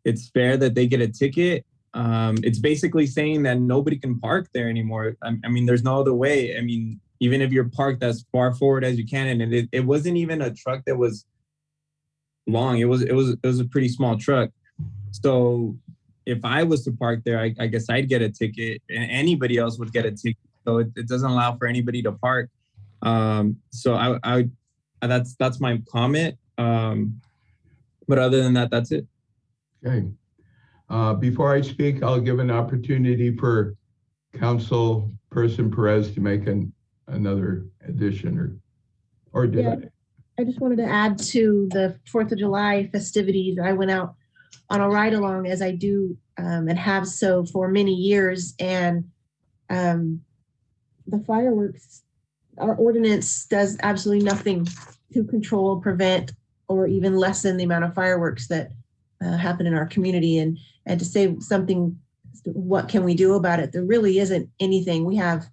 it's fair that they get a ticket. It's basically saying that nobody can park there anymore. I mean, there's no other way. I mean, even if you're parked as far forward as you can, and it wasn't even a truck that was long. It was a pretty small truck. So if I was to park there, I guess I'd get a ticket, and anybody else would get a ticket. So it doesn't allow for anybody to park. So that's my comment. But other than that, that's it. Okay. Before I speak, I'll give an opportunity for Councilperson Perez to make another addition, or did Yeah. I just wanted to add to the 4th of July festivities. I went out on a ride along, as I do and have so for many years. And the fireworks, our ordinance does absolutely nothing to control, prevent, or even lessen the amount of fireworks that happen in our community. And to say something, what can we do about it? There really isn't anything. We have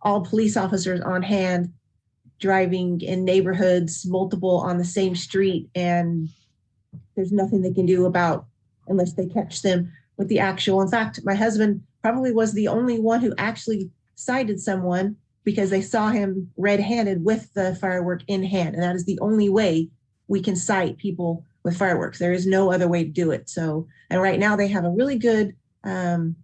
all police officers on hand driving in neighborhoods, multiple on the same street, and there's nothing they can do about unless they catch them with the actual. In fact, my husband probably was the only one who actually cited someone because they saw him red-handed with the firework in hand. And that is the only way we can cite people with fireworks. There is no other way to do it. So, and right now they have a really good, they're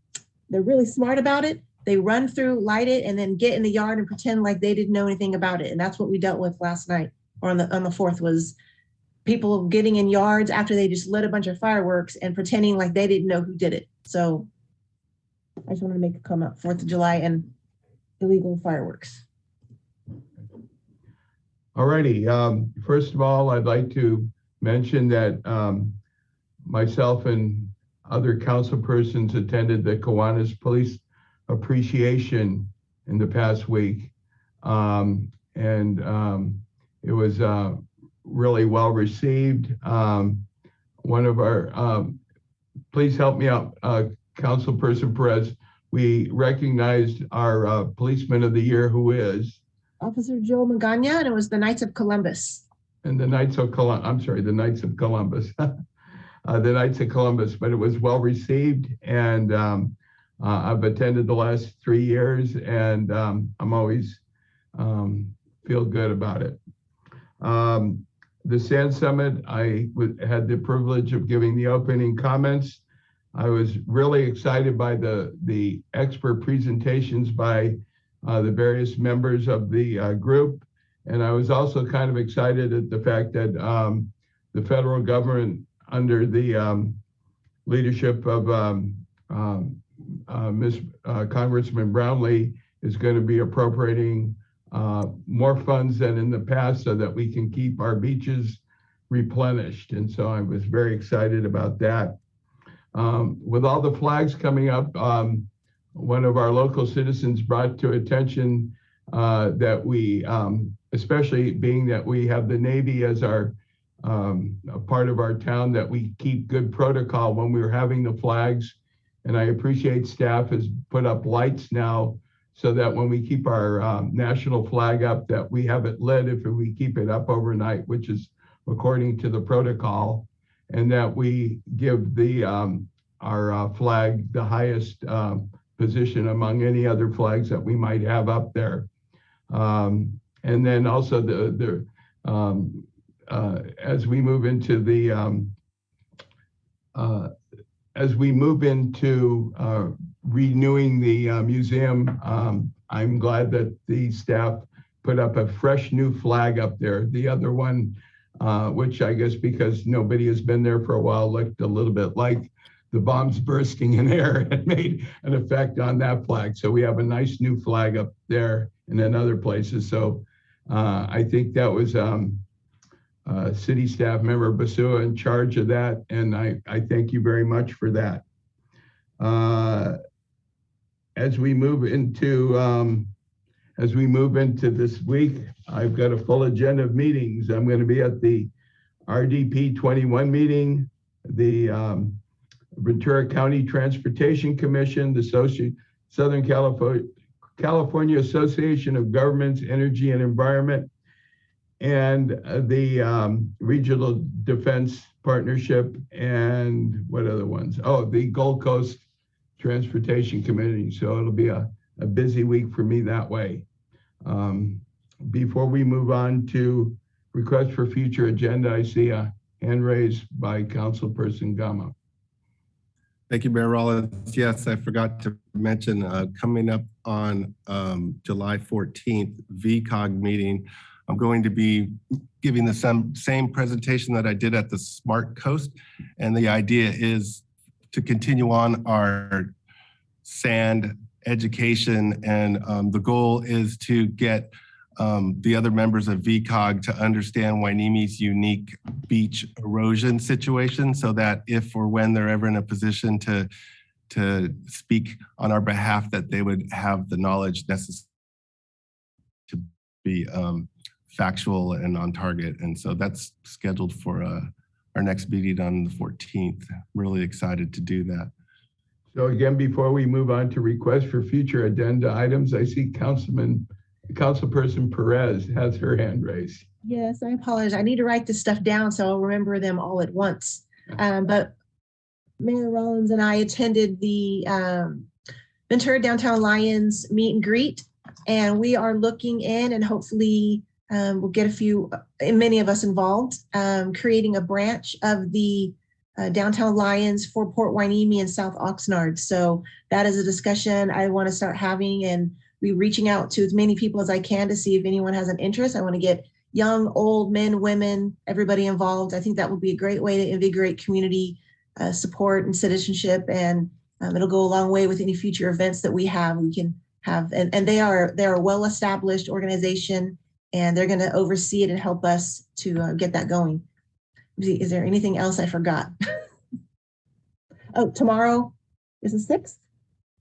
really smart about it. They run through, light it, and then get in the yard and pretend like they didn't know anything about it. And that's what we dealt with last night, or on the 4th, was people getting in yards after they just lit a bunch of fireworks and pretending like they didn't know who did it. So I just wanted to make a comment, 4th of July and illegal fireworks. All righty. First of all, I'd like to mention that myself and other council persons attended the Kiwanis Police Appreciation in the past week. It was really well received. One of our, please help me out, Councilperson Perez. We recognized our policeman of the year, who is Officer Joe Magana, and it was the Knights of Columbus. And the Knights of Columbus, I'm sorry, the Knights of Columbus. The Knights of Columbus, but it was well received, and I've attended the last 3 years, and I'm always feel good about it. The Sand Summit, I had the privilege of giving the opening comments. I was really excited by the expert presentations by the various members of the group. And I was also kind of excited at the fact that the federal government, under the leadership of Congressman Brownlee, is going to be appropriating more funds than in the past so that we can keep our beaches replenished. And so I was very excited about that. With all the flags coming up, one of our local citizens brought to attention that we, especially being that we have the Navy as our a part of our town, that we keep good protocol when we're having the flags. And I appreciate staff has put up lights now so that when we keep our national flag up, that we have it lit if we keep it up overnight, which is according to the protocol, and that we give the our flag the highest position among any other flags that we might have up there. And then also as we move into renewing the museum, I'm glad that the staff put up a fresh new flag up there. The other one, which I guess because nobody has been there for a while, looked a little bit like the bombs bursting in air and made an effect on that flag. So we have a nice new flag up there and in other places. So I think that was city staff member Basua in charge of that. And I thank you very much for that. As we move into this week, I've got a full agenda of meetings. I'm going to be at the RDP 21 meeting, the Ventura County Transportation Commission, the Southern California Association of Governments, Energy and Environment, and the Regional Defense Partnership, and what other ones? Oh, the Gold Coast Transportation Committee. So it'll be a busy week for me that way. Before we move on to request for future agenda, I see a hand raised by Councilperson Gama. Thank you, Mayor Rollins. Yes, I forgot to mention coming up on July 14th, VCOG meeting, I'm going to be giving the same presentation that I did at the Smart Coast. And the idea is to continue on our sand education. And the goal is to get the other members of VCOG to understand Huenemi's unique beach erosion situation, so that if or when they're ever in a position to speak on our behalf, that they would have the knowledge necessary to be factual and on target. And so that's scheduled for our next meeting on the 14th. Really excited to do that. So again, before we move on to request for future agenda items, I see Councilperson Perez has her hand raised. Yes, I apologize. I need to write this stuff down so I'll remember them all at once. But Mayor Rollins and I attended the Ventura Downtown Lions meet and greet, and we are looking in, and hopefully we'll get many of us involved, creating a branch of the Downtown Lions for Port Hueneme and South Oxnard. So that is a discussion I want to start having, and be reaching out to as many people as I can to see if anyone has an interest. I want to get young, old, men, women, everybody involved. I think that would be a great way to invigorate community support and citizenship, and it'll go a long way with any future events that we have. We can have, and they're a well-established organization, and they're going to oversee it and help us to get that going. Is there anything else I forgot? Oh, tomorrow is the 6th.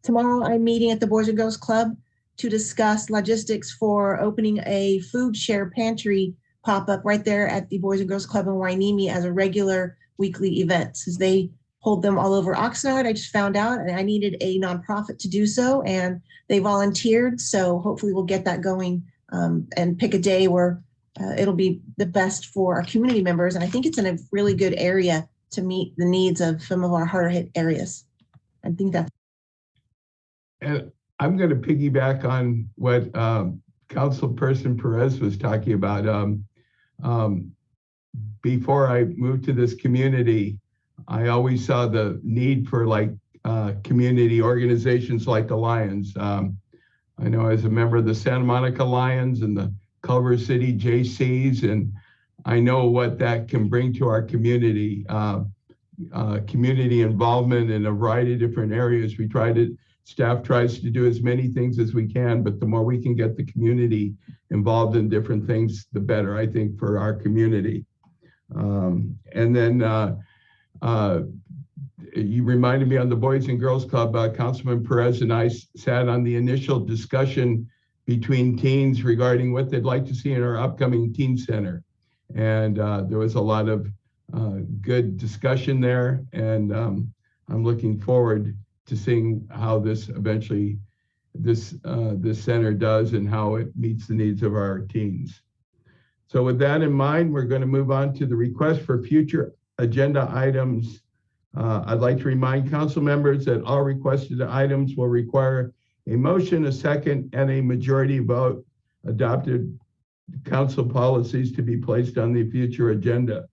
Tomorrow I'm meeting at the Boys and Girls Club to discuss logistics for opening a food share pantry pop-up right there at the Boys and Girls Club in Hueneme as a regular weekly event. Since they hold them all over Oxnard, I just found out, and I needed a nonprofit to do so, and they volunteered. So hopefully we'll get that going and pick a day where it'll be the best for our community members. And I think it's in a really good area to meet the needs of some of our harder hit areas. I think that's. And I'm going to piggyback on what Councilperson Perez was talking about. Before I moved to this community, I always saw the need for community organizations like the Lions. I know as a member of the Santa Monica Lions and the Culver City JCs, and I know what that can bring to our community. Community involvement in a variety of different areas. Staff tries to do as many things as we can, but the more we can get the community involved in different things, the better, I think, for our community. And then you reminded me on the Boys and Girls Club, Councilman Perez and I sat on the initial discussion between teens regarding what they'd like to see in our upcoming teen center. And there was a lot of good discussion there. And I'm looking forward to seeing how this eventually, this center does and how it meets the needs of our teens. So with that in mind, we're going to move on to the request for future agenda items. I'd like to remind council members that all requested items will require a motion, a second, and a majority vote adopted council policies to be placed on the future agenda.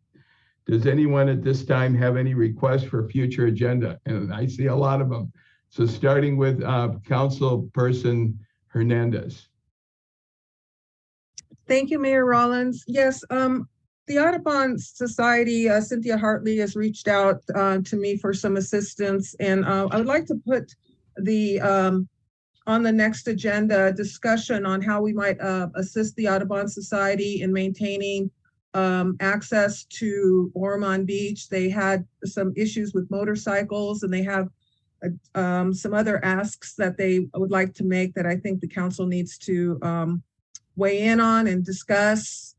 Does anyone at this time have any requests for future agenda? And I see a lot of them. So starting with Councilperson Hernandez. Thank you, Mayor Rollins. Yes, the Audubon Society, Cynthia Hartley has reached out to me for some assistance, and I would like to put the on the next agenda discussion on how we might assist the Audubon Society in maintaining access to Ormond Beach. They had some issues with motorcycles, and they have some other asks that they would like to make that I think the council needs to weigh in on and discuss.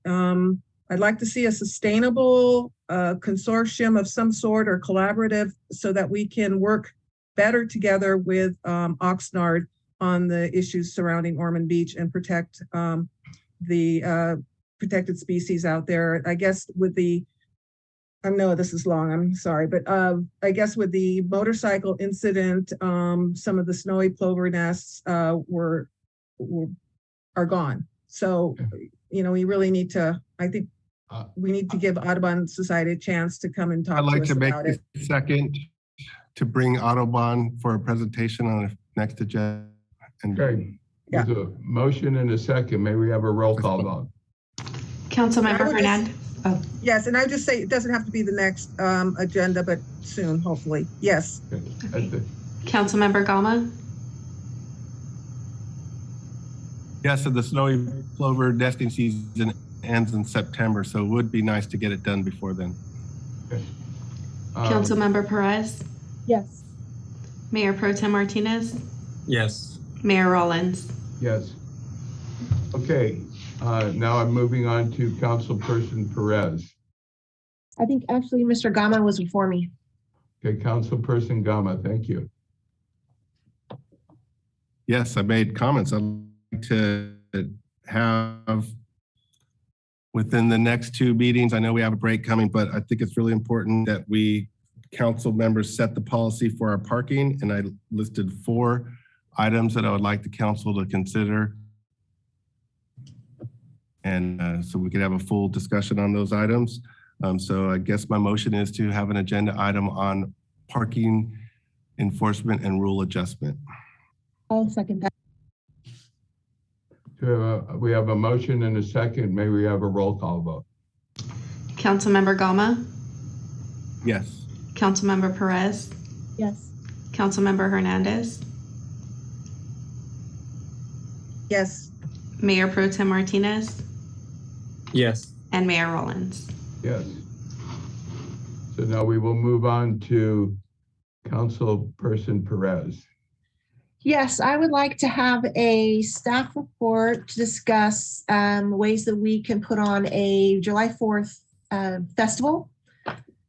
I'd like to see a sustainable consortium of some sort or collaborative so that we can work better together with Oxnard on the issues surrounding Ormond Beach and protect the protected species out there. I guess with the, I know this is long, I'm sorry, but I guess with the motorcycle incident, some of the snowy plover nests are gone. So, you know, we really need to, I think we need to give Audubon Society a chance to come and talk I'd like to to us make about this it. second to bring Audubon for a presentation on the next agenda. Okay, there's a motion and a second. May we have a roll call vote? Councilmember Hernandez. Oh, Yes, and I would just say it doesn't have to be the next agenda, but soon, hopefully. Yes. Councilmember Gama. Yes, so the snowy plover nesting season ends in September, so it would be nice to get it done before then. Councilmember Perez. Yes. Mayor Pro Tem Martinez. Yes. Mayor Rollins. Yes. Okay, now I'm moving on to Councilperson Perez. I think actually Mr. Gama was before me. Okay, Councilperson Gama, thank you. Yes, I made comments. I'd like to have within the next two meetings, I know we have a break coming, but I think it's really important that we council members set the policy for our parking. And I listed 4 items that I would like the council to consider. And so we could have a full discussion on those items. So I guess my motion is to have an agenda item on parking enforcement and rule adjustment. I'll second that. We have a motion and a second. May we have a roll call vote? Councilmember Gama. Yes. Councilmember Perez. Yes. Councilmember Hernandez. Yes. Mayor Pro Tem Martinez. Yes. And Mayor Rollins. Yes. So now we will move on to Councilperson Perez. Yes, I would like to have a staff report to discuss ways that we can put on a July 4th festival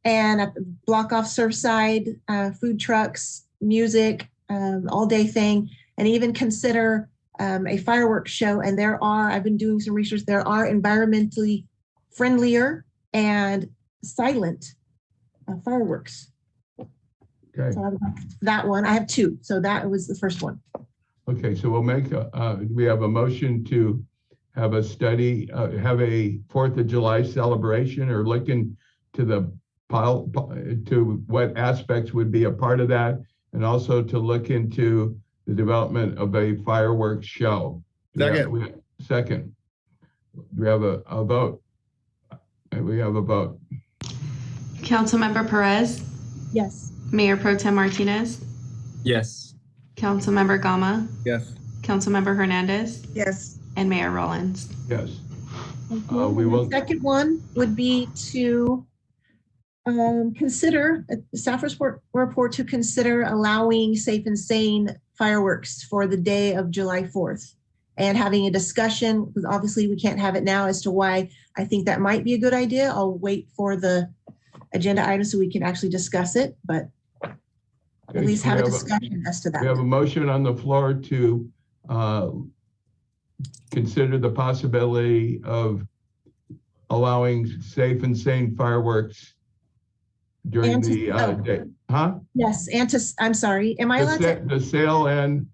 and block off Surfside, food trucks, music, all day thing, and even consider a fireworks show. And I've been doing some research, there are environmentally friendlier and silent fireworks. Okay. So that one, I have 2. So that was the first one. Okay, so we'll make, we have a motion to have a study, have a 4th of July celebration or look into to what aspects would be a part of that. And also to look into the development of a fireworks show. Second. Do we have a vote? And we have a vote. Councilmember Perez, Yes. Mayor Pro Tem Martinez, Yes. Councilmember Gama, Yes. Councilmember Hernandez, Yes. and Mayor Rollins. Yes. Thank We you. will- The second one would be to consider, staff report to consider allowing Safe and Sane fireworks for the day of July 4th. And having a discussion, because obviously we can't have it now, as to why I think that might be a good idea. I'll wait for the agenda item so we can actually discuss it, but at least have a discussion as to We have a that. motion on the floor to consider the possibility of allowing Safe and Sane fireworks during And the to- day. Huh? Yes, and to, I'm sorry, am I allowed to? The sale and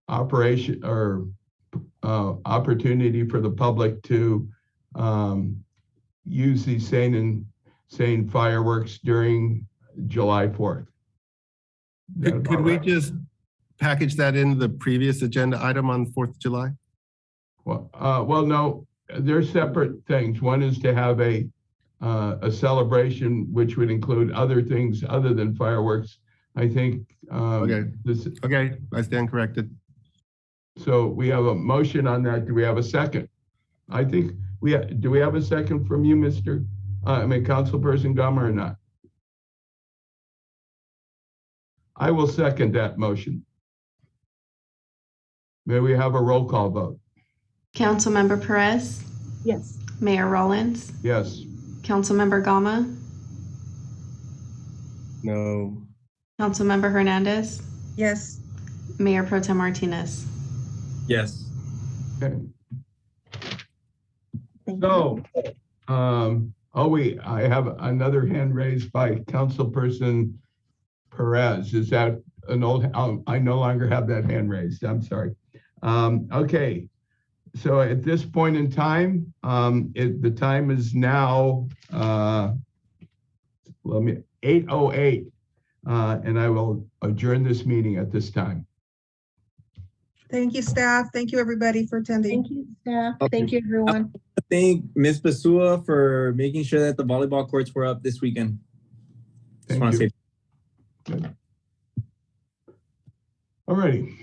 operation or opportunity for the public to use these sane fireworks during July 4th. Could we just package that into the previous agenda item on 4th of July? Well, no, they're separate things. One is to have a celebration, which would include other things other than fireworks. I think. Okay. Okay, I stand corrected. So we have a motion on that. Do we have a second? I think do we have a second from you, Councilperson Gama, or not? I will second that motion. May we have a roll call vote? Councilmember Perez, Yes. Mayor Rollins, Yes. Councilmember Gama, No. Councilmember Hernandez, Yes. Mayor Pro Tem Martinez. Yes. Okay. Thank you. So, I have another hand raised by Councilperson Perez. Is that an old, I no longer have that hand raised. I'm sorry. Okay. So at this point in time, the time is now 8:08, and I will adjourn this meeting at this time. Thank you, staff. Thank you, everybody, for attending. Thank you, staff. Okay. Thank you, everyone. Thank Ms. Basua for making sure that the volleyball courts were up this weekend. Just Thank want to you. say All righty.